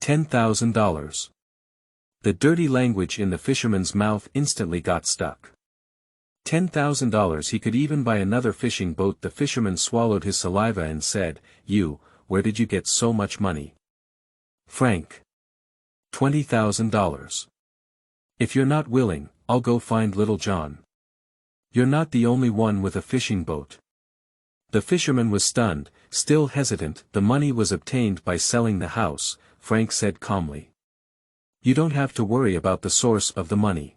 $10,000. The dirty language in the fisherman's mouth instantly got stuck. $10,000. He could even buy another fishing boat. The fisherman swallowed his saliva and said, Where did you get so much money? Frank. $20,000. If you're not willing, I'll go find Little John. You're not the only one with a fishing boat. The fisherman was stunned, still hesitant. The money was obtained by selling the house, Frank said calmly. You don't have to worry about the source of the money.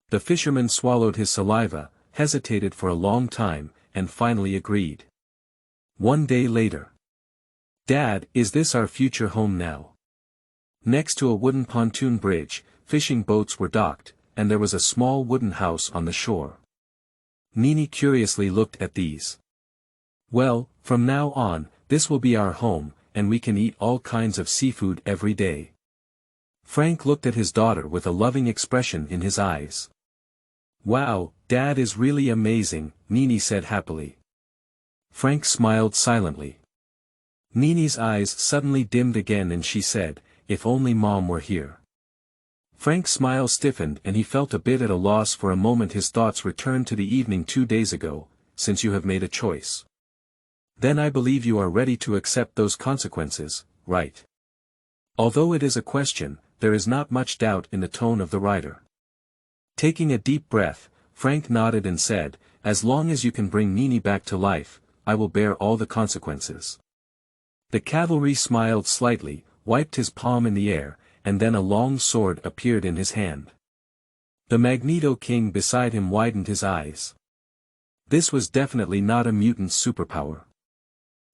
The fisherman swallowed his saliva, hesitated for a long time, and finally agreed. One day later. Dad, is this our future home now? Next to a wooden pontoon bridge, fishing boats were docked, and there was a small wooden house on the shore. Nini curiously looked at these. Well, from now on, this will be our home, and we can eat all kinds of seafood every day. Frank looked at his daughter with a loving expression in his eyes. Wow, Dad is really amazing, Nini said happily. Frank smiled silently. Nini's eyes suddenly dimmed again and she said, If only Mom were here. Frank's smile stiffened and he felt a bit at a loss. For a moment his thoughts returned to the evening 2 days ago. Since you have made a choice, then I believe you are ready to accept those consequences, right? Although it is a question, there is not much doubt in the tone of the rider. Taking a deep breath, Frank nodded and said, As long as you can bring Nini back to life, I will bear all the consequences. The cavalry smiled slightly, wiped his palm in the air, and then a long sword appeared in his hand. The Magneto King beside him widened his eyes. This was definitely not a mutant's superpower.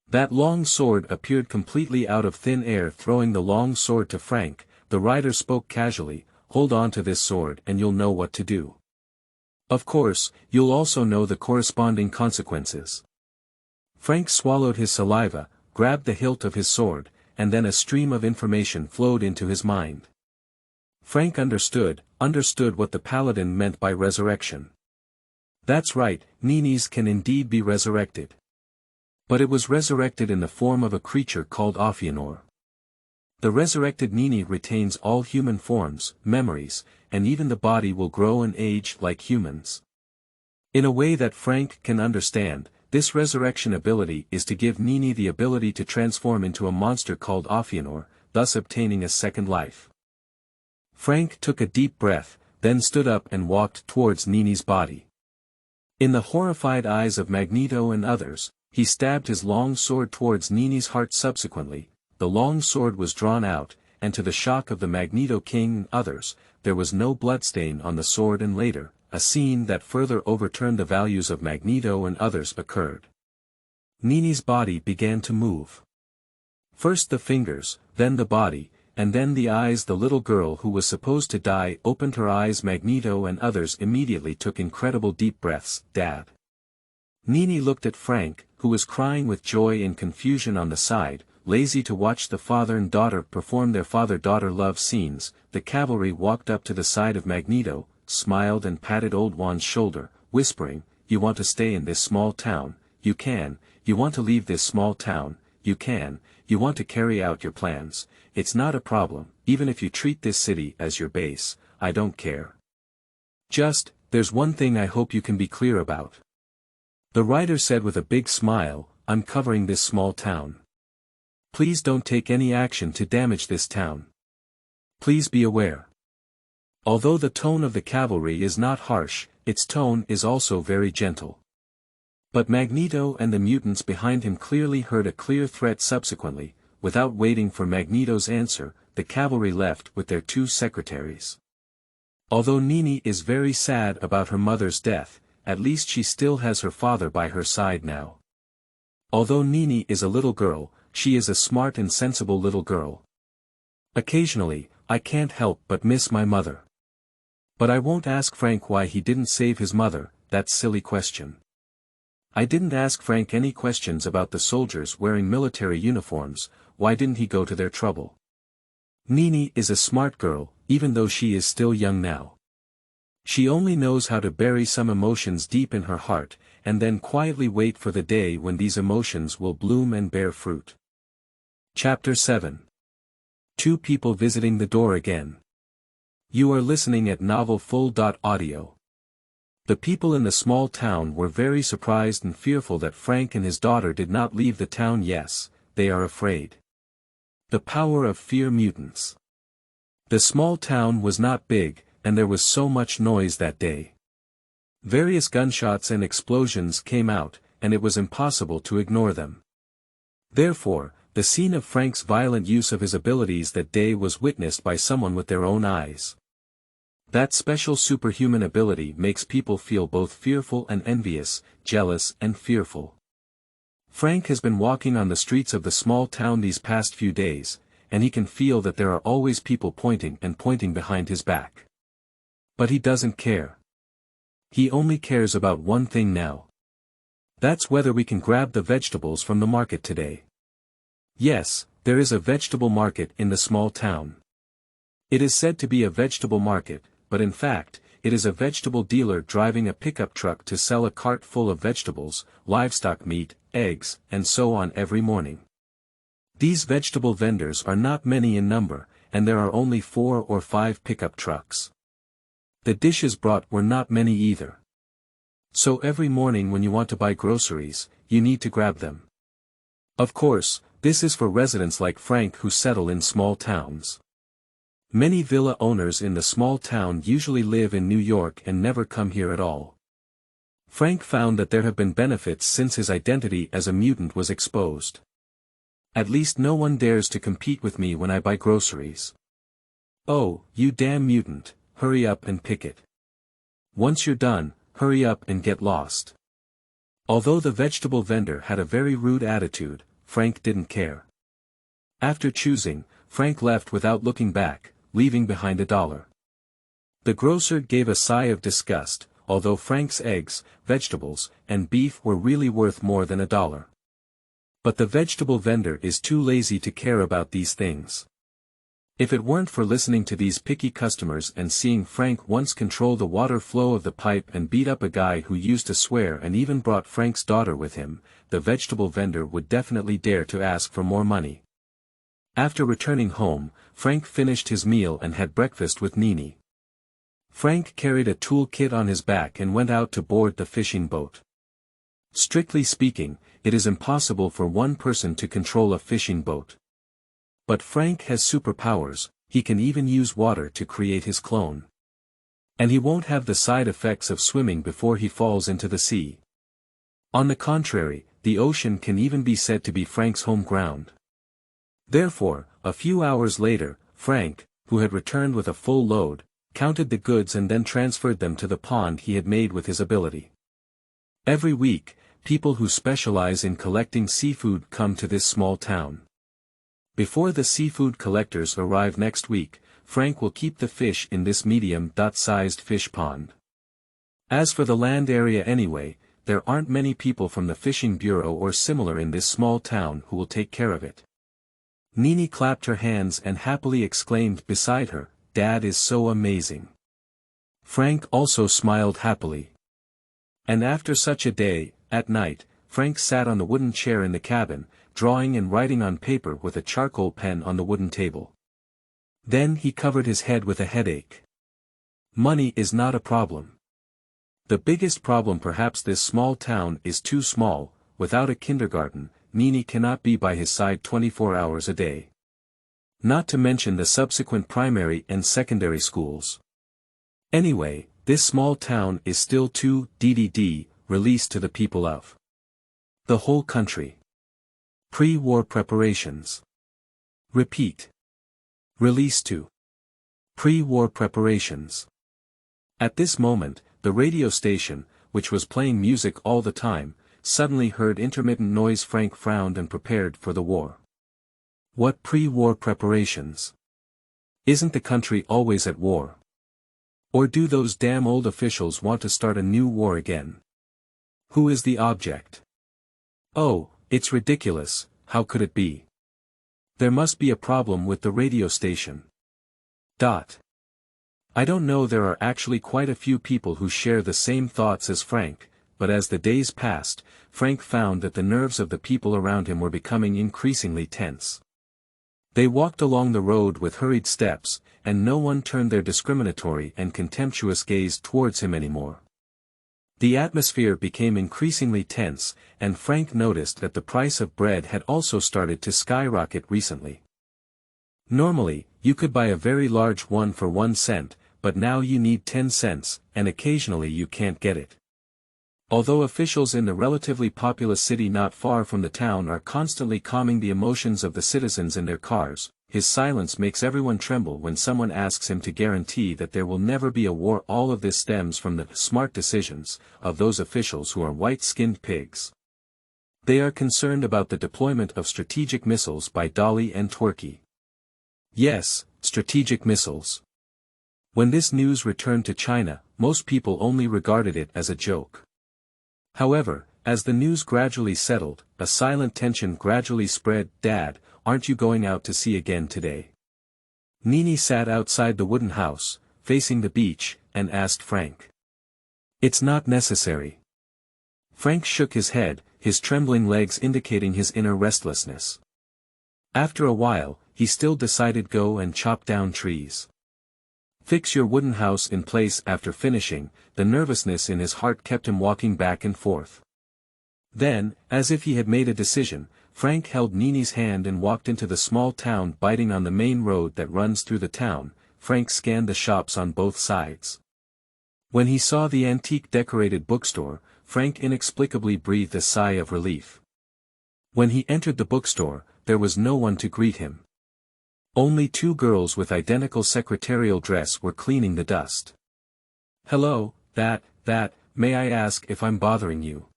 That long sword appeared completely out of thin air. Throwing the long sword to Frank, the rider spoke casually, "Hold on to this sword and you'll know what to do. Of course, you'll also know the corresponding consequences." Frank swallowed his saliva, grabbed the hilt of his sword, and then a stream of information flowed into his mind. Frank understood what the paladin meant by resurrection. That's right, ninis can indeed be resurrected. But it was resurrected in the form of a creature called Ophianor. The resurrected Nini retains all human forms, memories, and even the body will grow and age like humans. In a way that Frank can understand, this resurrection ability is to give Nini the ability to transform into a monster called Ophianor, thus obtaining a second life. Frank took a deep breath, then stood up and walked towards Nini's body. In the horrified eyes of Magneto and others, he stabbed his long sword towards Nini's heart. Subsequently, the long sword was drawn out, and to the shock of the Magneto King and others, there was no bloodstain on the sword. And later, a scene that further overturned the values of Magneto and others occurred. Nini's body began to move. First the fingers, then the body, and then the eyes. The little girl who was supposed to die opened her eyes. Magneto and others immediately took incredible deep breaths. "Dad." Nini looked at Frank, who was crying with joy and confusion on the side, lazy to watch the father and daughter perform their father-daughter love scenes. The cavalry walked up to the side of Magneto, smiled and patted Old Juan's shoulder, whispering, "You want to stay in this small town, you can. You want to leave this small town, you can. You want to carry out your plans, it's not a problem. Even if you treat this city as your base, I don't care. Just, there's one thing I hope you can be clear about." The rider said with a big smile, "I'm covering this small town. Please don't take any action to damage this town. Please be aware." Although the tone of the cavalry is not harsh, its tone is also very gentle. But Magneto and the mutants behind him clearly heard a clear threat. Subsequently, without waiting for Magneto's answer, the cavalry left with their 2 secretaries. Although Nini is very sad about her mother's death, at least she still has her father by her side now. Although Nini is a little girl, she is a smart and sensible little girl. Occasionally, I can't help but miss my mother. But I won't ask Frank why he didn't save his mother. That's silly question. I didn't ask Frank any questions about the soldiers wearing military uniforms. Why didn't he go to their trouble? Nini is a smart girl, even though she is still young now. She only knows how to bury some emotions deep in her heart, and then quietly wait for the day when these emotions will bloom and bear fruit. Chapter 7. 2 people visiting the door again. You are listening at novelfull.audio. The people in the small town were very surprised and fearful that Frank and his daughter did not leave the town. Yes, they are afraid. The power of fear. Mutants. The small town was not big, and there was so much noise that day. Various gunshots and explosions came out, and it was impossible to ignore them. Therefore, the scene of Frank's violent use of his abilities that day was witnessed by someone with their own eyes. That special superhuman ability makes people feel both fearful and envious, jealous and fearful. Frank has been walking on the streets of the small town these past few days, and he can feel that there are always people pointing behind his back. But he doesn't care. He only cares about one thing now. That's whether we can grab the vegetables from the market today. Yes, there is a vegetable market in the small town. It is said to be a vegetable market, but in fact, it is a vegetable dealer driving a pickup truck to sell a cart full of vegetables, livestock meat, eggs, and so on every morning. These vegetable vendors are not many in number, and there are only 4 or 5 pickup trucks. The dishes brought were not many either. So every morning when you want to buy groceries, you need to grab them. Of course, this is for residents like Frank who settle in small towns. Many villa owners in the small town usually live in New York and never come here at all. Frank found that there have been benefits since his identity as a mutant was exposed. At least no one dares to compete with me when I buy groceries. Oh, you damn mutant, hurry up and pick it. Once you're done, hurry up and get lost. Although the vegetable vendor had a very rude attitude, Frank didn't care. After choosing, Frank left without looking back, leaving behind $1. The grocer gave a sigh of disgust, although Frank's eggs, vegetables, and beef were really worth more than $1. But the vegetable vendor is too lazy to care about these things. If it weren't for listening to these picky customers and seeing Frank once control the water flow of the pipe and beat up a guy who used to swear and even brought Frank's daughter with him, the vegetable vendor would definitely dare to ask for more money. After returning home, Frank finished his meal and had breakfast with Nini. Frank carried a tool kit on his back and went out to board the fishing boat. Strictly speaking, it is impossible for one person to control a fishing boat. But Frank has superpowers, he can even use water to create his clone. And he won't have the side effects of swimming before he falls into the sea. On the contrary, the ocean can even be said to be Frank's home ground. Therefore, a few hours later, Frank, who had returned with a full load, counted the goods and then transferred them to the pond he had made with his ability. Every week, people who specialize in collecting seafood come to this small town. Before the seafood collectors arrive next week, Frank will keep the fish in this medium-sized fish pond. As for the land area anyway, there aren't many people from the fishing bureau or similar in this small town who will take care of it. Nini clapped her hands and happily exclaimed beside her, "Dad is so amazing." Frank also smiled happily. And after such a day, at night, Frank sat on the wooden chair in the cabin, drawing and writing on paper with a charcoal pen on the wooden table. Then he covered his head with a headache. Money is not a problem. The biggest problem perhaps this small town is too small, without a kindergarten, Nini cannot be by his side 24 hours a day. Not to mention the subsequent primary and secondary schools. Anyway, this small town is still too DDD, released to the people of the whole country. Pre-war preparations. Repeat. Release to. Pre-war preparations. At this moment, the radio station, which was playing music all the time, suddenly heard intermittent noise. Frank frowned and prepared for the war. What pre-war preparations? Isn't the country always at war? Or do those damn old officials want to start a new war again? Who is the object? Oh, it's ridiculous, how could it be? There must be a problem with the radio station. I don't know, there are actually quite a few people who share the same thoughts as Frank, but as the days passed, Frank found that the nerves of the people around him were becoming increasingly tense. They walked along the road with hurried steps, and no one turned their discriminatory and contemptuous gaze towards him anymore. The atmosphere became increasingly tense, and Frank noticed that the price of bread had also started to skyrocket recently. Normally, you could buy a very large one for 1 cent, but now you need 10 cents, and occasionally you can't get it. Although officials in the relatively populous city not far from the town are constantly calming the emotions of the citizens in their cars, his silence makes everyone tremble when someone asks him to guarantee that there will never be a war. All of this stems from the smart decisions of those officials who are white-skinned pigs. They are concerned about the deployment of strategic missiles by Dolly and Twerky. Yes, strategic missiles. When this news returned to China, most people only regarded it as a joke. However, as the news gradually settled, a silent tension gradually spread. "Dad, aren't you going out to sea again today?" Nini sat outside the wooden house, facing the beach, and asked Frank. "It's not necessary." Frank shook his head, his trembling legs indicating his inner restlessness. After a while, he still decided go and chop down trees. Fix your wooden house in place. After finishing, the nervousness in his heart kept him walking back and forth. Then, as if he had made a decision, Frank held Nini's hand and walked into the small town. Biting on the main road that runs through the town, Frank scanned the shops on both sides. When he saw the antique decorated bookstore, Frank inexplicably breathed a sigh of relief. When he entered the bookstore, there was no one to greet him. Only 2 girls with identical secretarial dress were cleaning the dust. "Hello, that, may I ask if I'm bothering you?"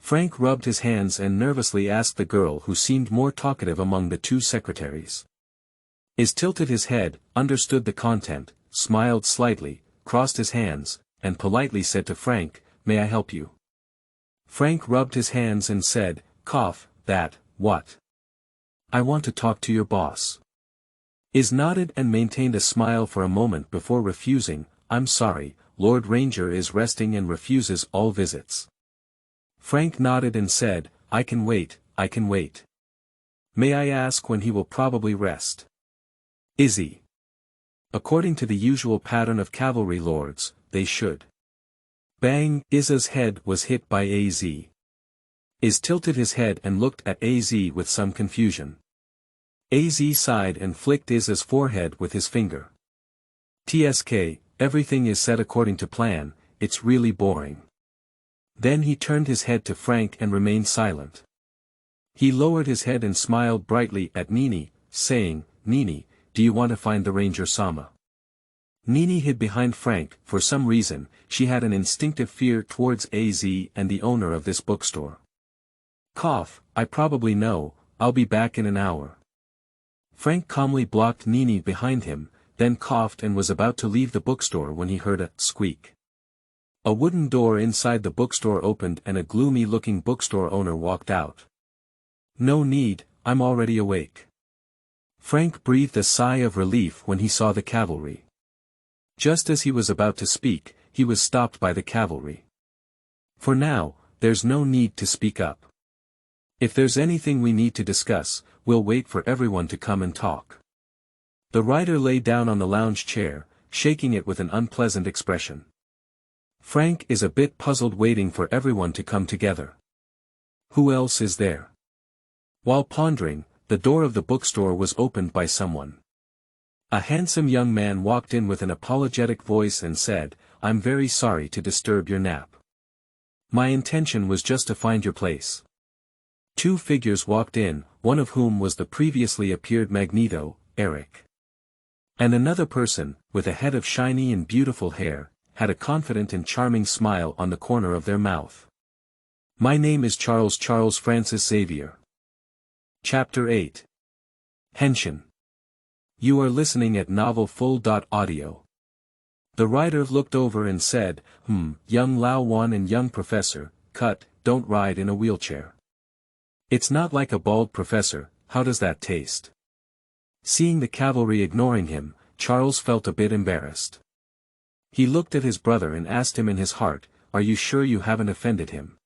Frank rubbed his hands and nervously asked the girl who seemed more talkative among the two secretaries. As tilted his head, understood the content, smiled slightly, crossed his hands, and politely said to Frank, "May I help you?" Frank rubbed his hands and said, "Cough, what? I want to talk to your boss." Is nodded and maintained a smile for a moment before refusing, "I'm sorry, Lord Ranger is resting and refuses all visits." Frank nodded and said, I can wait. May I ask when he will probably rest?" "Is he?" "According to the usual pattern of cavalry lords, they should." Bang! Izza's head was hit by AZ. Iz tilted his head and looked at AZ with some confusion. AZ sighed and flicked Izza's forehead with his finger. "TSK, everything is set according to plan, it's really boring." Then he turned his head to Frank and remained silent. He lowered his head and smiled brightly at Nini, saying, "Nini, do you want to find the Ranger-sama?" Nini hid behind Frank. For some reason, she had an instinctive fear towards AZ and the owner of this bookstore. "Cough, I probably know, I'll be back in an hour." Frank calmly blocked Nini behind him, then coughed and was about to leave the bookstore when he heard a squeak. A wooden door inside the bookstore opened and a gloomy-looking bookstore owner walked out. "No need, I'm already awake." Frank breathed a sigh of relief when he saw the cavalry. Just as he was about to speak, he was stopped by the cavalry. "For now, there's no need to speak up. If there's anything we need to discuss, we'll wait for everyone to come and talk." The rider lay down on the lounge chair, shaking it with an unpleasant expression. Frank is a bit puzzled waiting for everyone to come together. Who else is there? While pondering, the door of the bookstore was opened by someone. A handsome young man walked in with an apologetic voice and said, "I'm very sorry to disturb your nap. My intention was just to find your place." Two figures walked in, one of whom was the previously appeared Magneto, Eric. And another person, with a head of shiny and beautiful hair, had a confident and charming smile on the corner of their mouth. "My name is Charles Francis Xavier." Chapter 8. HENSHIN. You are listening at novelfull.audio. The writer looked over and said, Young Lao Wan and young professor, don't ride in a wheelchair. It's not like a bald professor, how does that taste?" Seeing the cavalry ignoring him, Charles felt a bit embarrassed. He looked at his brother and asked him in his heart, "Are you sure you haven't offended him?"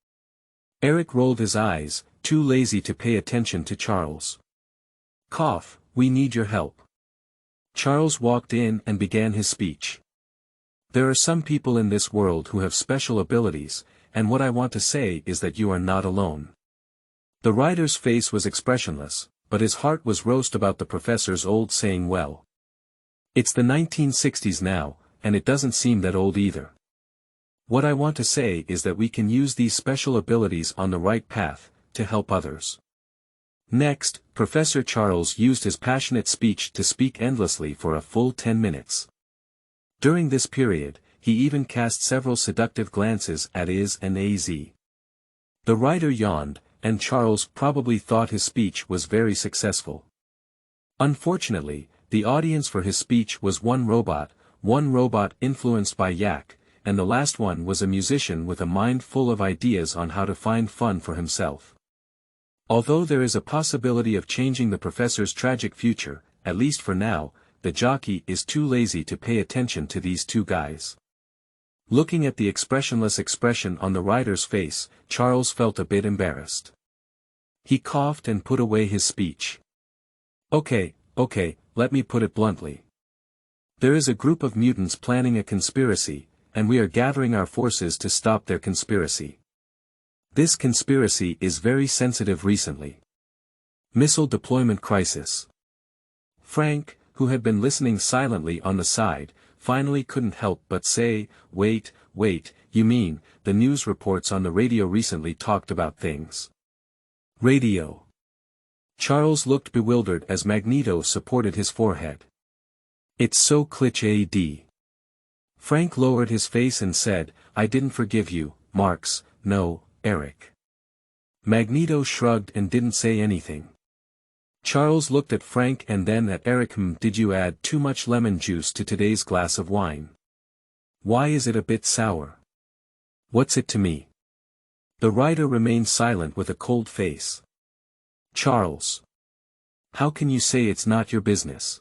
Eric rolled his eyes, too lazy to pay attention to Charles. "Cough, we need your help." Charles walked in and began his speech. "There are some people in this world who have special abilities, and what I want to say is that you are not alone." The writer's face was expressionless, but his heart was roast about the professor's old saying well. It's the 1960s now, and it doesn't seem that old either. What I want to say is that we can use these special abilities on the right path, to help others. Next, Professor Charles used his passionate speech to speak endlessly for a full 10 minutes. During this period, he even cast several seductive glances at Iz and AZ. The writer yawned, and Charles probably thought his speech was very successful. Unfortunately, the audience for his speech was one robot influenced by Yak, and the last one was a musician with a mind full of ideas on how to find fun for himself. Although there is a possibility of changing the professor's tragic future, at least for now, the jockey is too lazy to pay attention to these two guys. Looking at the expressionless expression on the writer's face, Charles felt a bit embarrassed. He coughed and put away his speech. Okay, let me put it bluntly. There is a group of mutants planning a conspiracy, and we are gathering our forces to stop their conspiracy. This conspiracy is very sensitive recently. Missile deployment crisis. Frank, who had been listening silently on the side, finally couldn't help but say, wait, you mean, the news reports on the radio recently talked about things. Radio. Charles looked bewildered as Magneto supported his forehead. It's so cliché. Frank lowered his face and said, I didn't forgive you, Marx, no, Eric. Magneto shrugged and didn't say anything. Charles looked at Frank and then at Eric. Did you add too much lemon juice to today's glass of wine? Why is it a bit sour? What's it to me? The writer remained silent with a cold face. Charles. How can you say it's not your business?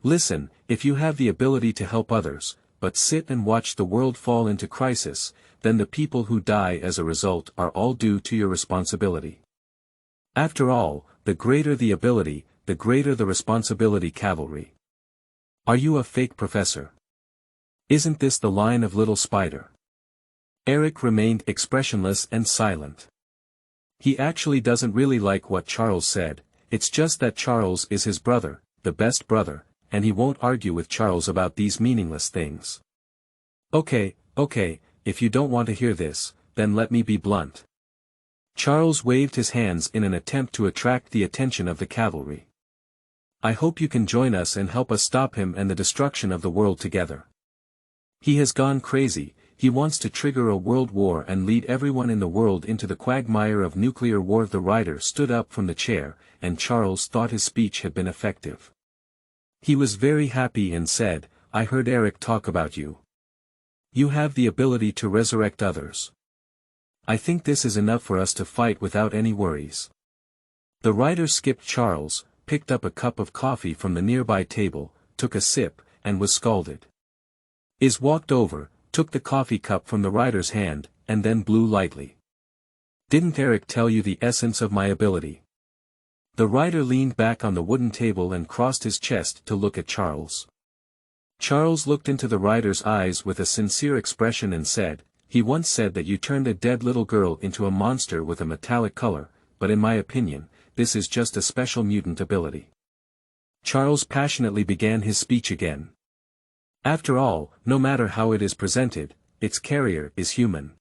Listen, if you have the ability to help others, but sit and watch the world fall into crisis, then the people who die as a result are all due to your responsibility. After all, the greater the ability, the greater the responsibility. Cavalry. Are you a fake professor? Isn't this the line of Little Spider? Eric remained expressionless and silent. He actually doesn't really like what Charles said, it's just that Charles is his brother, the best brother, and he won't argue with Charles about these meaningless things. Okay, if you don't want to hear this, then let me be blunt. Charles waved his hands in an attempt to attract the attention of the cavalry. I hope you can join us and help us stop him and the destruction of the world together. He has gone crazy, he wants to trigger a world war and lead everyone in the world into the quagmire of nuclear war. The writer stood up from the chair, and Charles thought his speech had been effective. He was very happy and said, I heard Eric talk about you. You have the ability to resurrect others. I think this is enough for us to fight without any worries. The writer skipped Charles, picked up a cup of coffee from the nearby table, took a sip, and was scalded. Is walked over, took the coffee cup from the writer's hand, and then blew lightly. Didn't Eric tell you the essence of my ability? The writer leaned back on the wooden table and crossed his chest to look at Charles. Charles looked into the writer's eyes with a sincere expression and said, he once said that you turned a dead little girl into a monster with a metallic color, but in my opinion, this is just a special mutant ability. Charles passionately began his speech again. After all, no matter how it is presented, its carrier is human.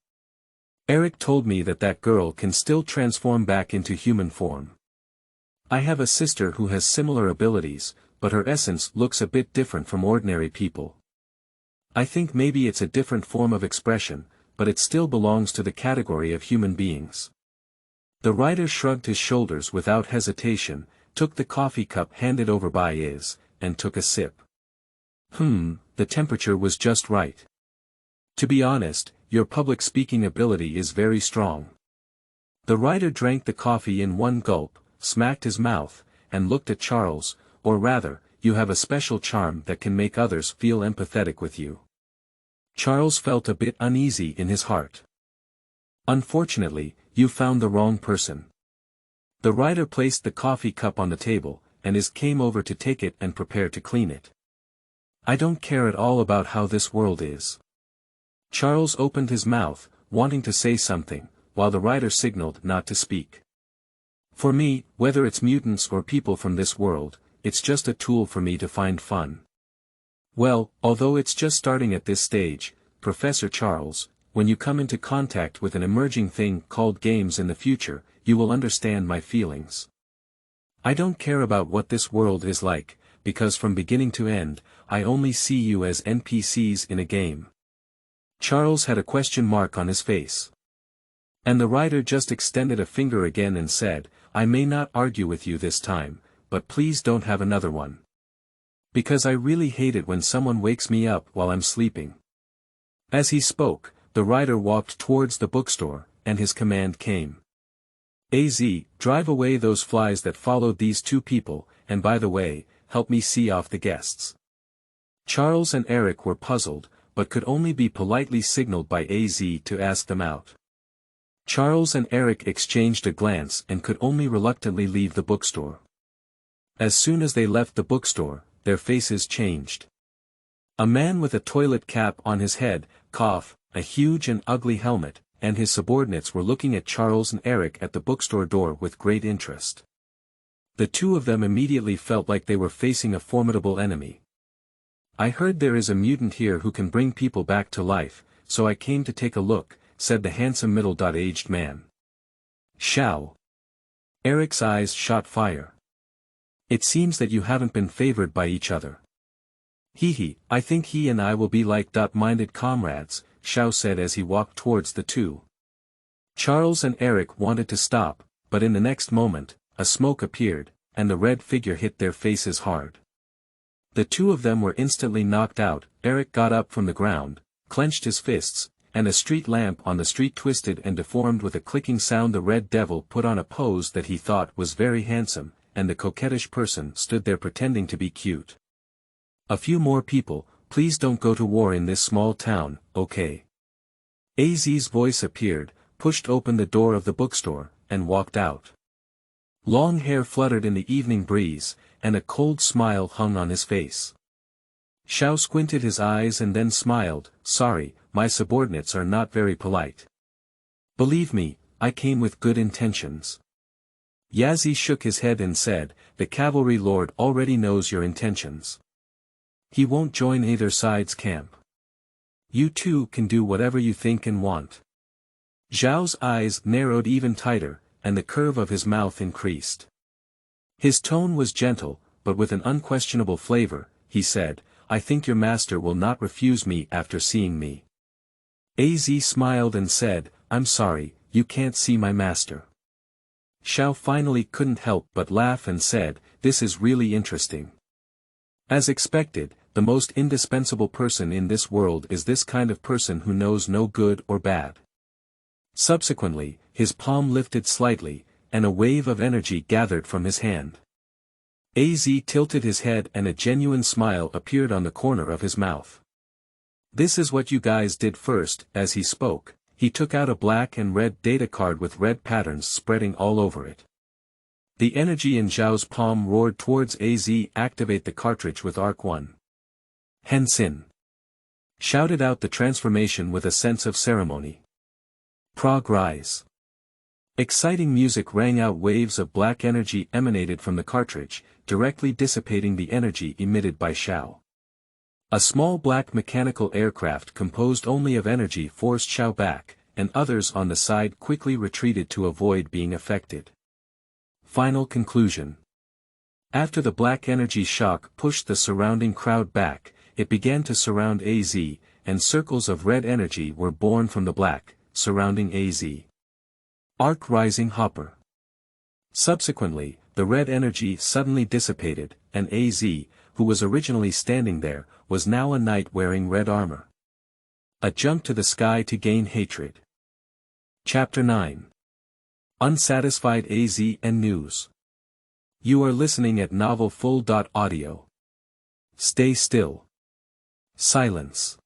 Eric told me that that girl can still transform back into human form. I have a sister who has similar abilities, but her essence looks a bit different from ordinary people. I think maybe it's a different form of expression, but it still belongs to the category of human beings. The writer shrugged his shoulders without hesitation, took the coffee cup handed over by Is, and took a sip. The temperature was just right. To be honest, your public speaking ability is very strong. The writer drank the coffee in one gulp, smacked his mouth, and looked at Charles, or rather, you have a special charm that can make others feel empathetic with you. Charles felt a bit uneasy in his heart. Unfortunately, you found the wrong person. The writer placed the coffee cup on the table, and Is came over to take it and prepare to clean it. I don't care at all about how this world is. Charles opened his mouth, wanting to say something, while the writer signaled not to speak. For me, whether it's mutants or people from this world, it's just a tool for me to find fun. Well, although it's just starting at this stage, Professor Charles, when you come into contact with an emerging thing called games in the future, you will understand my feelings. I don't care about what this world is like, because from beginning to end, I only see you as NPCs in a game. Charles had a question mark on his face. And the writer just extended a finger again and said, I may not argue with you this time, but please don't have another one. Because I really hate it when someone wakes me up while I'm sleeping. As he spoke, the writer walked towards the bookstore, and his command came. Az, drive away those flies that followed these two people, and by the way, help me see off the guests. Charles and Eric were puzzled, but could only be politely signaled by Az to ask them out. Charles and Eric exchanged a glance and could only reluctantly leave the bookstore. As soon as they left the bookstore, their faces changed. A man with a toilet cap on his head, a huge and ugly helmet, and his subordinates were looking at Charles and Eric at the bookstore door with great interest. The two of them immediately felt like they were facing a formidable enemy. I heard there is a mutant here who can bring people back to life, so I came to take a look, said the handsome middle-aged man. Shao. Eric's eyes shot fire. It seems that you haven't been favored by each other. I think he and I will be like minded comrades, Shao said as he walked towards the two. Charles and Eric wanted to stop, but in the next moment, a smoke appeared, and the red figure hit their faces hard. The two of them were instantly knocked out. Eric got up from the ground, clenched his fists, and a street lamp on the street twisted and deformed with a clicking sound. The Red Devil put on a pose that he thought was very handsome, and the coquettish person stood there pretending to be cute. A few more people, please don't go to war in this small town, okay? AZ's voice appeared, pushed open the door of the bookstore, and walked out. Long hair fluttered in the evening breeze, and a cold smile hung on his face. Xiao squinted his eyes and then smiled. Sorry, my subordinates are not very polite. Believe me, I came with good intentions. Yazi shook his head and said, the cavalry lord already knows your intentions. He won't join either side's camp. You two can do whatever you think and want. Zhao's eyes narrowed even tighter, and the curve of his mouth increased. His tone was gentle, but with an unquestionable flavor. He said, I think your master will not refuse me after seeing me. AZ smiled and said, I'm sorry, you can't see my master. Xiao finally couldn't help but laugh and said, this is really interesting. As expected, the most indispensable person in this world is this kind of person who knows no good or bad. Subsequently, his palm lifted slightly, and a wave of energy gathered from his hand. AZ tilted his head and a genuine smile appeared on the corner of his mouth. This is what you guys did first. As he spoke, he took out a black and red data card with red patterns spreading all over it. The energy in Zhao's palm roared towards AZ. Activate the cartridge with Arc 1. HENSHIN. Shouted out the transformation with a sense of ceremony. Rise. Exciting music rang out. Waves of black energy emanated from the cartridge, directly dissipating the energy emitted by Xiao. A small black mechanical aircraft composed only of energy forced Xiao back, and others on the side quickly retreated to avoid being affected. Final conclusion. After the black energy shock pushed the surrounding crowd back, it began to surround AZ, and circles of red energy were born from the black, surrounding AZ. Arc Rising Hopper. Subsequently, the red energy suddenly dissipated, and AZ, who was originally standing there, was now a knight wearing red armor. A jump to the sky to gain hatred. Chapter 9. Unsatisfied AZ and News. You are listening at novelfull.audio. Stay still. Silence.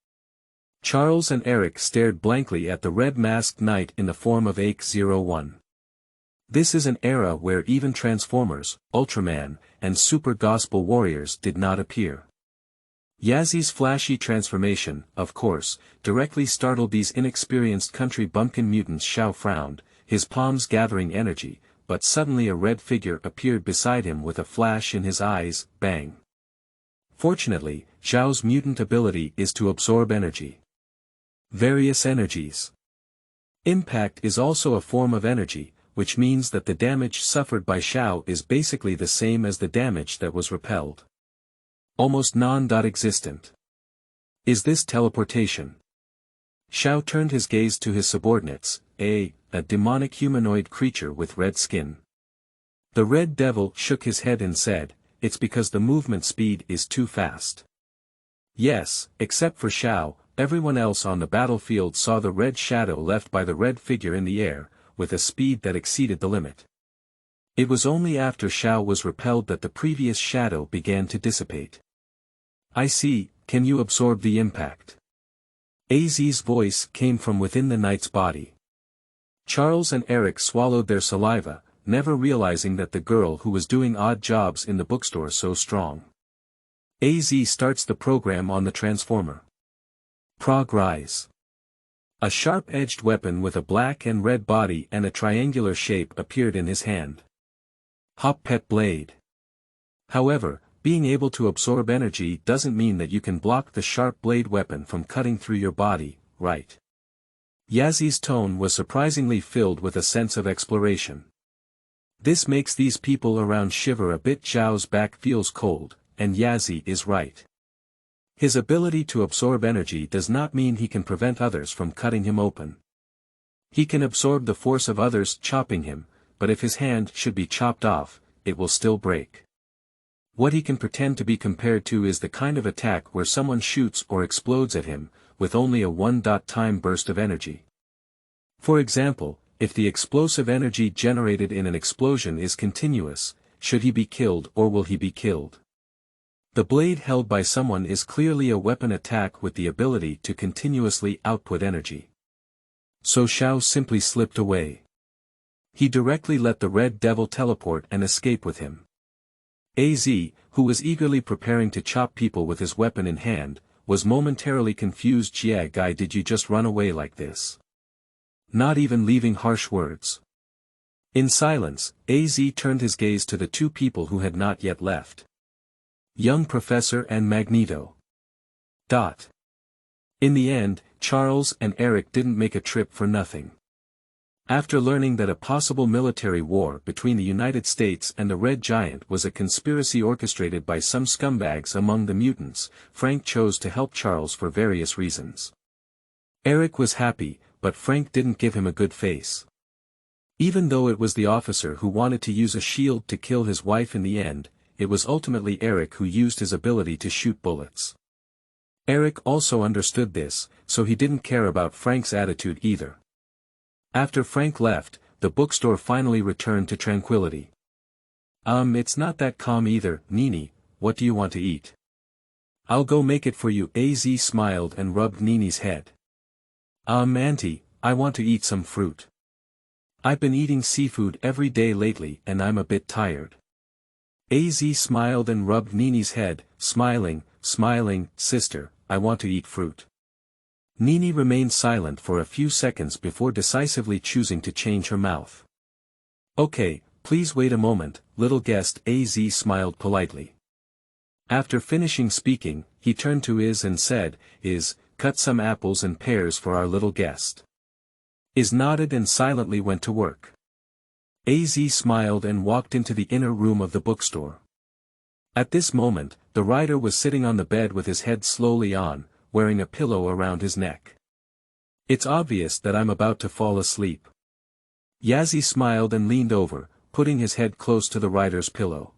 Charles and Eric stared blankly at the red-masked knight in the form of Ake-01. This is an era where even Transformers, Ultraman, and Super Gospel Warriors did not appear. Yazi's flashy transformation, of course, directly startled these inexperienced country bumpkin mutants. Xiao frowned, his palms gathering energy, but suddenly a red figure appeared beside him with a flash in his eyes. Bang. Fortunately, Xiao's mutant ability is to absorb energy. Various energies. Impact is also a form of energy, which means that the damage suffered by Xiao is basically the same as the damage that was repelled. Almost non-existent. Is this teleportation? Xiao turned his gaze to his subordinates, a demonic humanoid creature with red skin. The Red Devil shook his head and said, it's because the movement speed is too fast. Yes, except for Xiao, everyone else on the battlefield saw the red shadow left by the red figure in the air, with a speed that exceeded the limit. It was only after Xiao was repelled that the previous shadow began to dissipate. I see, can you absorb the impact? AZ's voice came from within the knight's body. Charles and Eric swallowed their saliva, never realizing that the girl who was doing odd jobs in the bookstore so strong. AZ starts the program on the transformer. Rise. A sharp-edged weapon with a black and red body and a triangular shape appeared in his hand. Hop Pet Blade. However, being able to absorb energy doesn't mean that you can block the sharp blade weapon from cutting through your body, right? Yazi's tone was surprisingly filled with a sense of exploration. This makes these people around shiver a bit. Zhao's back feels cold, and Yazi is right. His ability to absorb energy does not mean he can prevent others from cutting him open. He can absorb the force of others chopping him, but if his hand should be chopped off, it will still break. What he can pretend to be compared to is the kind of attack where someone shoots or explodes at him, with only a one-time burst of energy. For example, if the explosive energy generated in an explosion is continuous, should he be killed or will he be killed? The blade held by someone is clearly a weapon attack with the ability to continuously output energy. So Xiao simply slipped away. He directly let the Red Devil teleport and escape with him. Az, who was eagerly preparing to chop people with his weapon in hand, was momentarily confused. Jia Guy, did you just run away like this? Not even leaving harsh words. In silence, Az turned his gaze to the two people who had not yet left. Young Professor and Magneto. In the end, Charles and Eric didn't make a trip for nothing. After learning that a possible military war between the United States and the Red Giant was a conspiracy orchestrated by some scumbags among the mutants, Frank chose to help Charles for various reasons. Eric was happy, but Frank didn't give him a good face. Even though it was the officer who wanted to use a shield to kill his wife in the end, it was ultimately Eric who used his ability to shoot bullets. Eric also understood this, so he didn't care about Frank's attitude either. After Frank left, the bookstore finally returned to tranquility. It's not that calm either, Nini, what do you want to eat? I'll go make it for you. Az smiled and rubbed Nini's head. Auntie, I want to eat some fruit. I've been eating seafood every day lately and I'm a bit tired. Az smiled and rubbed Nini's head, smiling, sister, I want to eat fruit. Nini remained silent for a few seconds before decisively choosing to change her mouth. Okay, please wait a moment, little guest. Az smiled politely. After finishing speaking, he turned to Iz and said, Iz, cut some apples and pears for our little guest. Iz nodded and silently went to work. Az smiled and walked into the inner room of the bookstore. At this moment, the rider was sitting on the bed with his head slowly on, wearing a pillow around his neck. It's obvious that I'm about to fall asleep. Yazzie smiled and leaned over, putting his head close to the rider's pillow.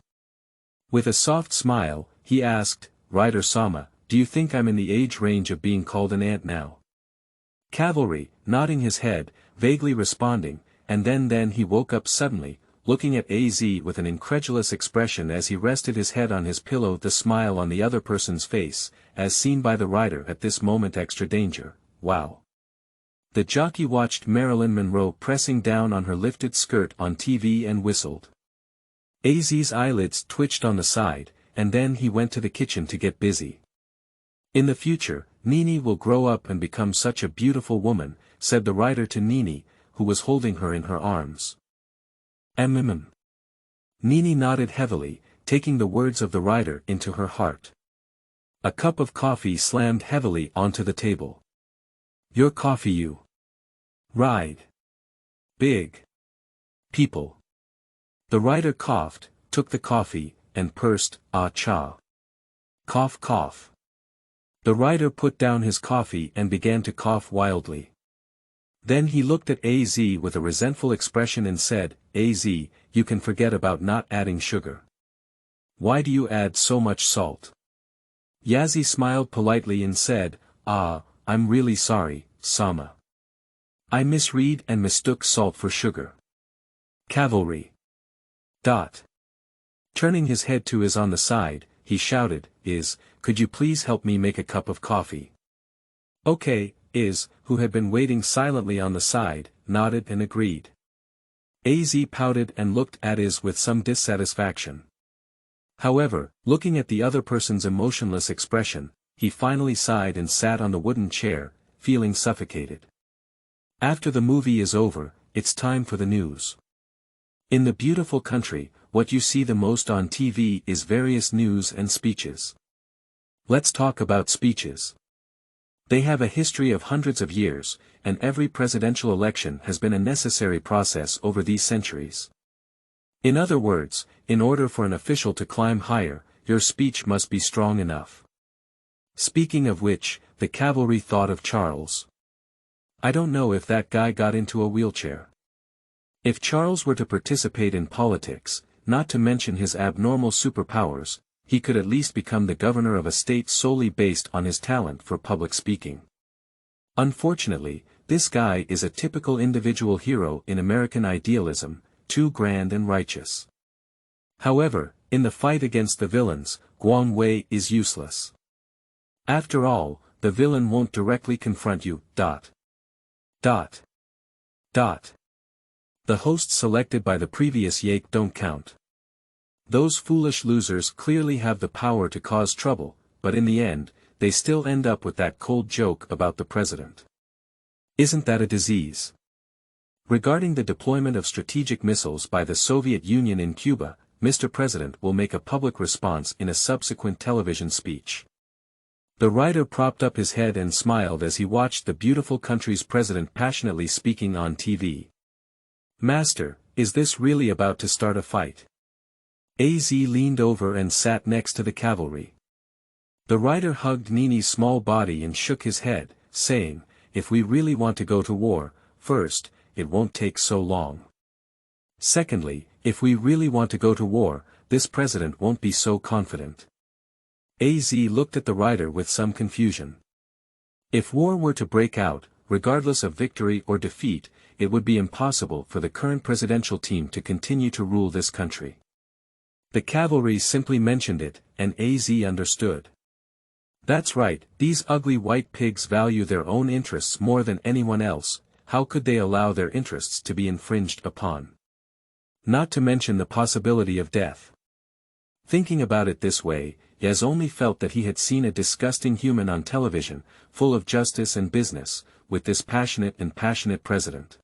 With a soft smile, he asked, Rider-sama, do you think I'm in the age range of being called an ant now? Cavalry, nodding his head, vaguely responding, and then he woke up suddenly, looking at Az with an incredulous expression as he rested his head on his pillow. The smile on the other person's face, as seen by the rider at this moment. Extra danger, wow. The jockey watched Marilyn Monroe pressing down on her lifted skirt on TV and whistled. Az's eyelids twitched on the side, and then he went to the kitchen to get busy. In the future, Nini will grow up and become such a beautiful woman, said the rider to Nini, who was holding her in her arms. Nini nodded heavily, taking the words of the rider into her heart. A cup of coffee slammed heavily onto the table. Your coffee, you. Ride. Big. People. The rider coughed, took the coffee, and pursed, ah-cha. Cough cough. The rider put down his coffee and began to cough wildly. Then he looked at Az with a resentful expression and said, Az, you can forget about not adding sugar. Why do you add so much salt? Yazzie smiled politely and said, I'm really sorry, Sama. I misread and mistook salt for sugar. Cavalry. Turning his head to Iz on the side, he shouted, Iz, could you please help me make a cup of coffee? Okay, Iz, who had been waiting silently on the side, nodded and agreed. Az pouted and looked at Iz with some dissatisfaction. However, looking at the other person's emotionless expression, he finally sighed and sat on the wooden chair, feeling suffocated. After the movie is over, it's time for the news. In the beautiful country, what you see the most on TV is various news and speeches. Let's talk about speeches. They have a history of hundreds of years, and every presidential election has been a necessary process over these centuries. In other words, in order for an official to climb higher, your speech must be strong enough. Speaking of which, the cavalry thought of Charles. I don't know if that guy got into a wheelchair. If Charles were to participate in politics, not to mention his abnormal superpowers, he could at least become the governor of a state solely based on his talent for public speaking. Unfortunately, this guy is a typical individual hero in American idealism, too grand and righteous. However, in the fight against the villains, Guang Wei is useless. After all, the villain won't directly confront you. The hosts selected by the previous Yake don't count. Those foolish losers clearly have the power to cause trouble, but in the end, they still end up with that cold joke about the president. Isn't that a disease? Regarding the deployment of strategic missiles by the Soviet Union in Cuba, Mr. President will make a public response in a subsequent television speech. The writer propped up his head and smiled as he watched the beautiful country's president passionately speaking on TV. Master, is this really about to start a fight? Az leaned over and sat next to the cavalry. The writer hugged Nini's small body and shook his head, saying, if we really want to go to war, first, it won't take so long. Secondly, if we really want to go to war, this president won't be so confident. Az looked at the writer with some confusion. If war were to break out, regardless of victory or defeat, it would be impossible for the current presidential team to continue to rule this country. The cavalry simply mentioned it, and Az understood. That's right, these ugly white pigs value their own interests more than anyone else. How could they allow their interests to be infringed upon? Not to mention the possibility of death. Thinking about it this way, Yaz only felt that he had seen a disgusting human on television, full of justice and business, with this passionate president.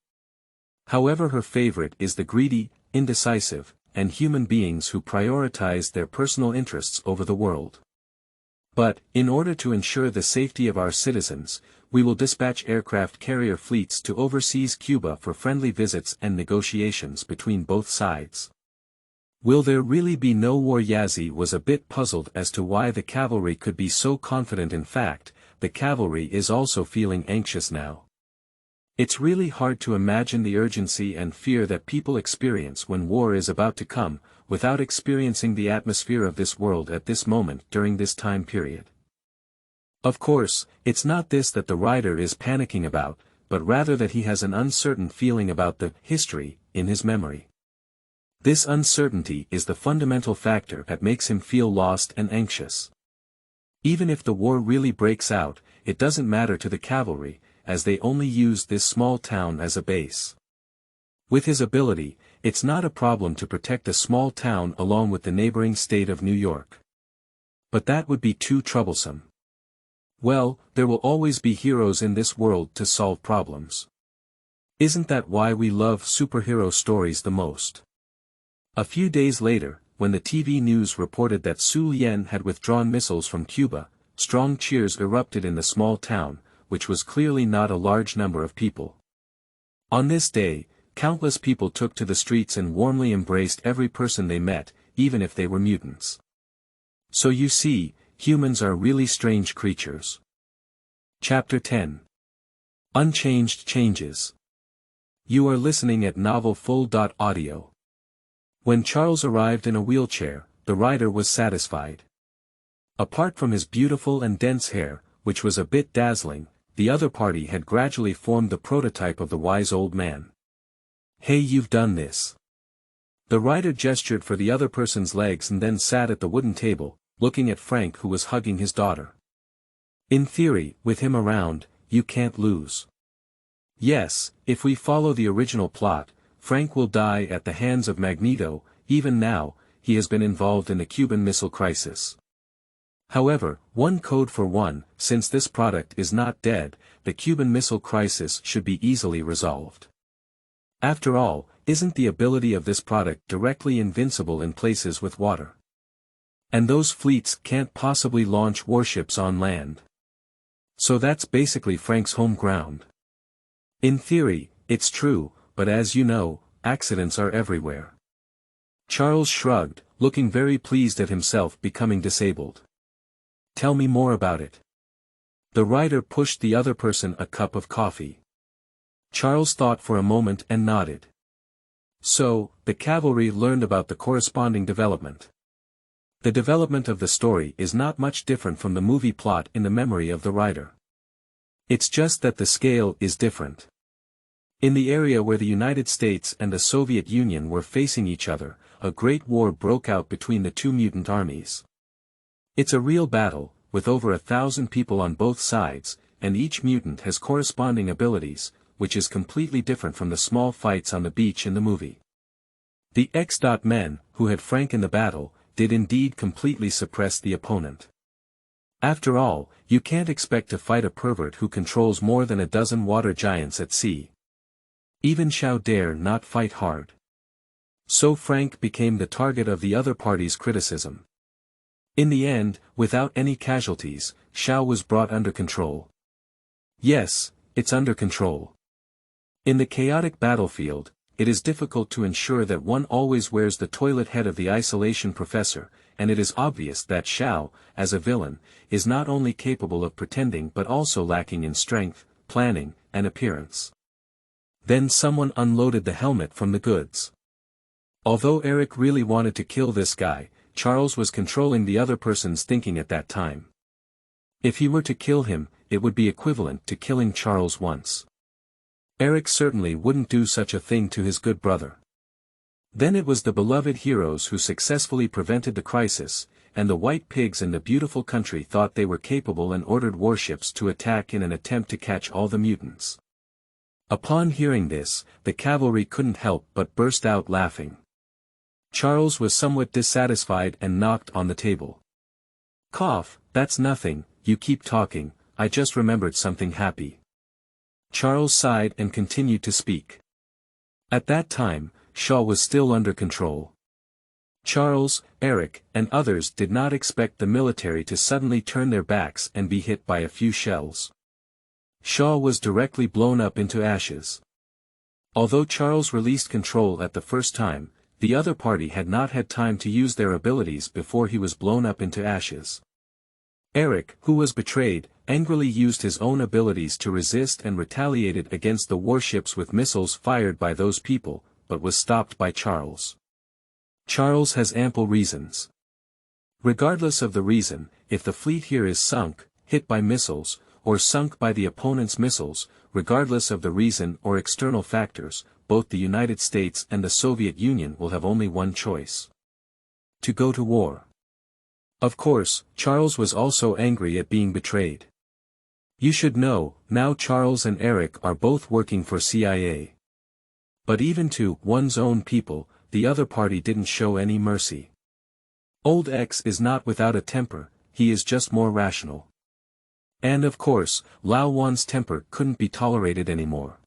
However, her favorite is the greedy, indecisive, and human beings who prioritize their personal interests over the world. But, in order to ensure the safety of our citizens, we will dispatch aircraft carrier fleets to overseas Cuba for friendly visits and negotiations between both sides. Will there really be no war? Yazzie was a bit puzzled as to why the cavalry could be so confident. In fact, the cavalry is also feeling anxious now. It's really hard to imagine the urgency and fear that people experience when war is about to come, without experiencing the atmosphere of this world at this moment during this time period. Of course, it's not this that the writer is panicking about, but rather that he has an uncertain feeling about the history in his memory. This uncertainty is the fundamental factor that makes him feel lost and anxious. Even if the war really breaks out, it doesn't matter to the cavalry, as they only use this small town as a base. With his ability, it's not a problem to protect a small town along with the neighboring state of New York. But that would be too troublesome. Well, there will always be heroes in this world to solve problems. Isn't that why we love superhero stories the most? A few days later, when the TV news reported that Su Lien had withdrawn missiles from Cuba, strong cheers erupted in the small town, which was clearly not a large number of people. On this day, countless people took to the streets and warmly embraced every person they met, even if they were mutants. So you see, humans are really strange creatures. Chapter 10. Unchanged Changes. You are listening at novelfull.audio. When Charles arrived in a wheelchair, the writer was satisfied. Apart from his beautiful and dense hair, which was a bit dazzling, the other party had gradually formed the prototype of the wise old man. Hey, you've done this. The writer gestured for the other person's legs and then sat at the wooden table, looking at Frank, who was hugging his daughter. In theory, with him around, you can't lose. Yes, if we follow the original plot, Frank will die at the hands of Magneto. Even now, he has been involved in the Cuban Missile Crisis. However, one code for one, since this product is not dead, the Cuban Missile Crisis should be easily resolved. After all, isn't the ability of this product directly invincible in places with water? And those fleets can't possibly launch warships on land. So that's basically Frank's home ground. In theory, it's true, but as you know, accidents are everywhere. Charles shrugged, looking very pleased at himself becoming disabled. Tell me more about it. The writer pushed the other person a cup of coffee. Charles thought for a moment and nodded. So, the cavalry learned about the corresponding development. The development of the story is not much different from the movie plot in the memory of the writer. It's just that the scale is different. In the area where the United States and the Soviet Union were facing each other, a great war broke out between the two mutant armies. It's a real battle, with over 1,000 people on both sides, and each mutant has corresponding abilities, which is completely different from the small fights on the beach in the movie. The X-Men, who had Frank in the battle, did indeed completely suppress the opponent. After all, you can't expect to fight a pervert who controls more than a dozen water giants at sea. Even Xiao dare not fight hard. So Frank became the target of the other party's criticism. In the end, without any casualties, Xiao was brought under control. Yes, it's under control. In the chaotic battlefield, it is difficult to ensure that one always wears the toilet head of the isolation professor, and it is obvious that Xiao, as a villain, is not only capable of pretending but also lacking in strength, planning, and appearance. Then someone unloaded the helmet from the goods. Although Eric really wanted to kill this guy, Charles was controlling the other person's thinking at that time. If he were to kill him, it would be equivalent to killing Charles once. Eric certainly wouldn't do such a thing to his good brother. Then it was the beloved heroes who successfully prevented the crisis, and the white pigs in the beautiful country thought they were capable and ordered warships to attack in an attempt to catch all the mutants. Upon hearing this, the cavalry couldn't help but burst out laughing. Charles was somewhat dissatisfied and knocked on the table. "Cough, that's nothing, you keep talking, I just remembered something happy." Charles sighed and continued to speak. At that time, Shaw was still under control. Charles, Eric, and others did not expect the military to suddenly turn their backs and be hit by a few shells. Shaw was directly blown up into ashes. Although Charles released control at the first time, the other party had not had time to use their abilities before he was blown up into ashes. Eric, who was betrayed, angrily used his own abilities to resist and retaliated against the warships with missiles fired by those people, but was stopped by Charles. Charles has ample reasons. Regardless of the reason, if the fleet here is sunk, hit by missiles, or sunk by the opponent's missiles, regardless of the reason or external factors, both the United States and the Soviet Union will have only one choice: to go to war. Of course, Charles was also angry at being betrayed. You should know, now Charles and Eric are both working for CIA. But even to one's own people, the other party didn't show any mercy. Old X is not without a temper, he is just more rational. And of course, Lao Wan's temper couldn't be tolerated anymore.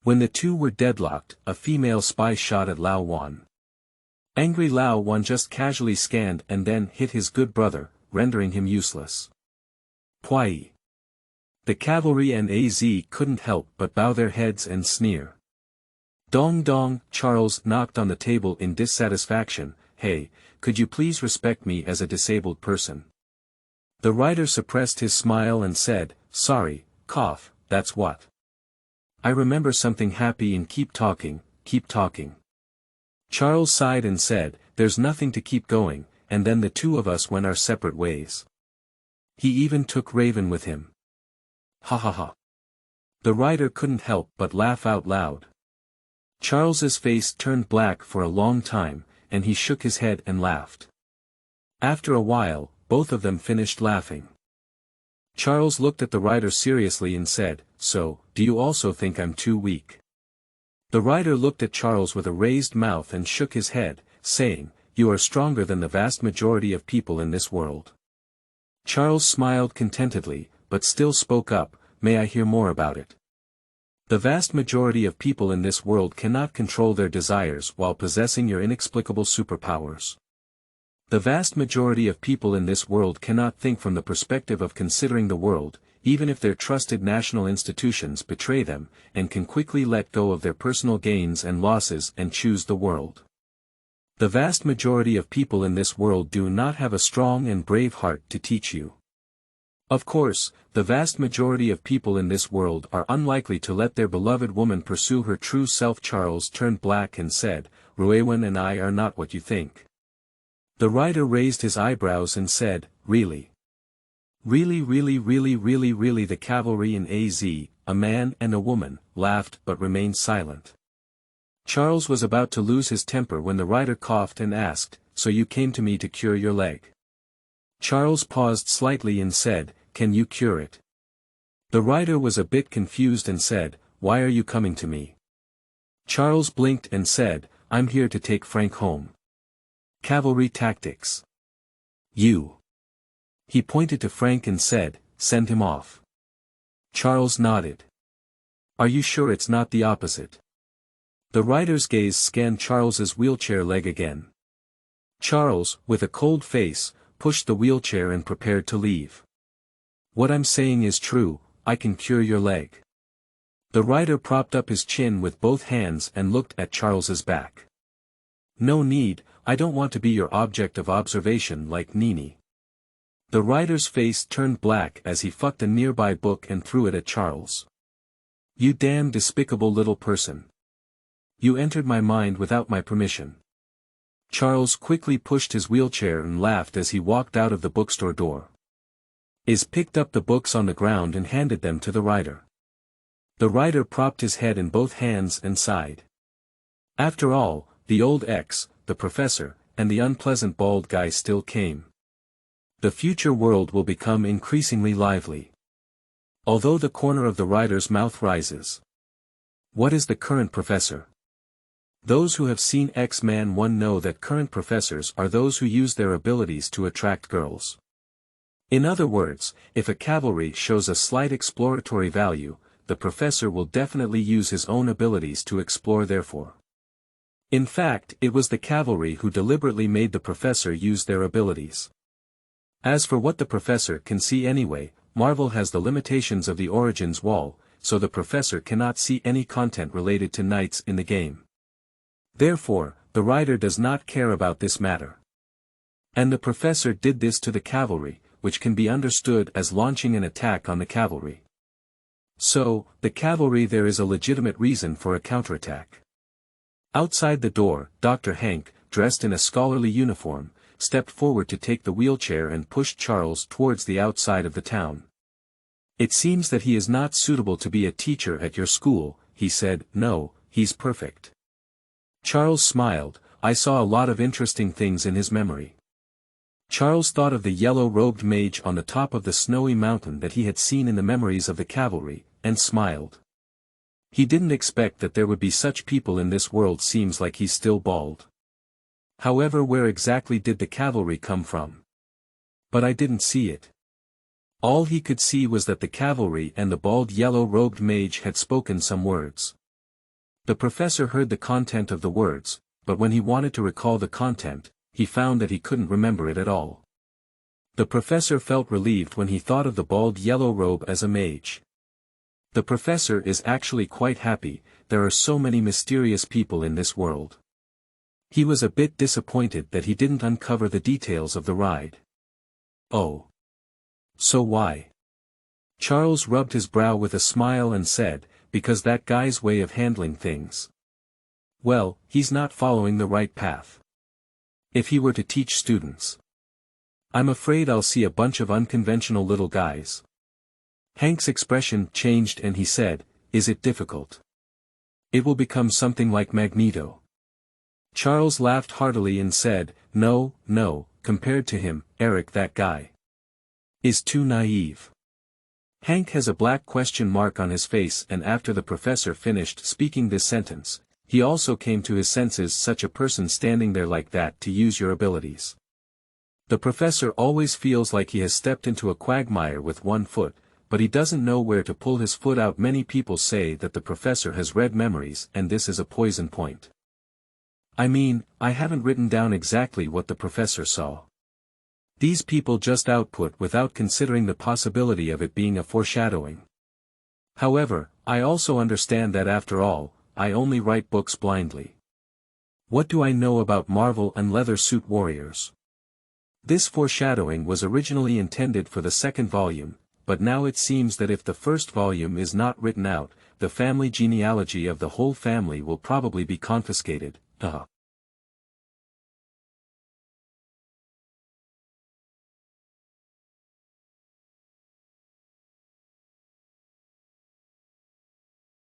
When the two were deadlocked, a female spy shot at Lao Wan. Angry Lao Wan just casually scanned and then hit his good brother, rendering him useless. Pwai. The cavalry and AZ couldn't help but bow their heads and sneer. Dong dong, Charles knocked on the table in dissatisfaction. Hey, could you please respect me as a disabled person? The writer suppressed his smile and said, sorry, cough, that's what. I remember something happy and keep talking, keep talking. Charles sighed and said, there's nothing to keep going, and then the two of us went our separate ways. He even took Raven with him. Ha ha ha. The writer couldn't help but laugh out loud. Charles's face turned black for a long time, and he shook his head and laughed. After a while, both of them finished laughing. Charles looked at the writer seriously and said, so, do you also think I'm too weak? The writer looked at Charles with a raised mouth and shook his head, saying, you are stronger than the vast majority of people in this world. Charles smiled contentedly, but still spoke up, may I hear more about it? The vast majority of people in this world cannot control their desires while possessing your inexplicable superpowers. The vast majority of people in this world cannot think from the perspective of considering the world, even if their trusted national institutions betray them, and can quickly let go of their personal gains and losses and choose the world. The vast majority of people in this world do not have a strong and brave heart to teach you. Of course, the vast majority of people in this world are unlikely to let their beloved woman pursue her true self. Charles turned black and said, Ruewen and I are not what you think. The rider raised his eyebrows and said, Really? Really? The cavalry in AZ, a man and a woman, laughed but remained silent. Charles was about to lose his temper when the rider coughed and asked, So you came to me to cure your leg? Charles paused slightly and said, Can you cure it? The rider was a bit confused and said, Why are you coming to me? Charles blinked and said, I'm here to take Frank home. Cavalry tactics. You. He pointed to Frank and said, Send him off. Charles nodded. Are you sure it's not the opposite? The rider's gaze scanned Charles's wheelchair leg again. Charles, with a cold face, pushed the wheelchair and prepared to leave. What I'm saying is true, I can cure your leg. The rider propped up his chin with both hands and looked at Charles's back. No need, I don't want to be your object of observation like Nini. The rider's face turned black as he fucked a nearby book and threw it at Charles. You damn despicable little person. You entered my mind without my permission. Charles quickly pushed his wheelchair and laughed as he walked out of the bookstore door. Is picked up the books on the ground and handed them to the rider. The rider propped his head in both hands and sighed. After all, the old ex, the professor, and the unpleasant bald guy still came. The future world will become increasingly lively. Although the corner of the rider's mouth rises. What is the current professor? Those who have seen X-Men 1 know that current professors are those who use their abilities to attract girls. In other words, if a cavalry shows a slight exploratory value, the professor will definitely use his own abilities to explore therefore. In fact, it was the cavalry who deliberately made the professor use their abilities. As for what the professor can see anyway, Marvel has the limitations of the Origins wall, so the professor cannot see any content related to knights in the game. Therefore, the rider does not care about this matter. And the professor did this to the cavalry, which can be understood as launching an attack on the cavalry. So, the cavalry there is a legitimate reason for a counterattack. Outside the door, Dr. Hank, dressed in a scholarly uniform, stepped forward to take the wheelchair and pushed Charles towards the outside of the town. It seems that he is not suitable to be a teacher at your school, he said. No, he's perfect. Charles smiled. I saw a lot of interesting things in his memory. Charles thought of the yellow-robed mage on the top of the snowy mountain that he had seen in the memories of the cavalry, and smiled. He didn't expect that there would be such people in this world. Seems like he's still bald. However, where exactly did the cavalry come from? But I didn't see it. All he could see was that the cavalry and the bald yellow-robed mage had spoken some words. The professor heard the content of the words, but when he wanted to recall the content, he found that he couldn't remember it at all. The professor felt relieved when he thought of the bald yellow robe as a mage. The professor is actually quite happy. There are so many mysterious people in this world. He was a bit disappointed that he didn't uncover the details of the ride. Oh. So why? Charles rubbed his brow with a smile and said, because that guy's way of handling things. Well, he's not following the right path. If he were to teach students, I'm afraid I'll see a bunch of unconventional little guys. Hank's expression changed and he said, Is it difficult? It will become something like Magneto. Charles laughed heartily and said, No, compared to him, Eric, that guy is too naive. Hank has a black question mark on his face, and after the professor finished speaking this sentence, he also came to his senses. Such a person standing there like that to use your abilities. The professor always feels like he has stepped into a quagmire with one foot, but he doesn't know where to pull his foot out. Many people say that the professor has read memories, and this is a poison point. I mean, I haven't written down exactly what the professor saw. These people just output without considering the possibility of it being a foreshadowing. However, I also understand that after all, I only write books blindly. What do I know about Marvel and leather suit warriors? This foreshadowing was originally intended for the second volume, but now it seems that if the first volume is not written out, the family genealogy of the whole family will probably be confiscated.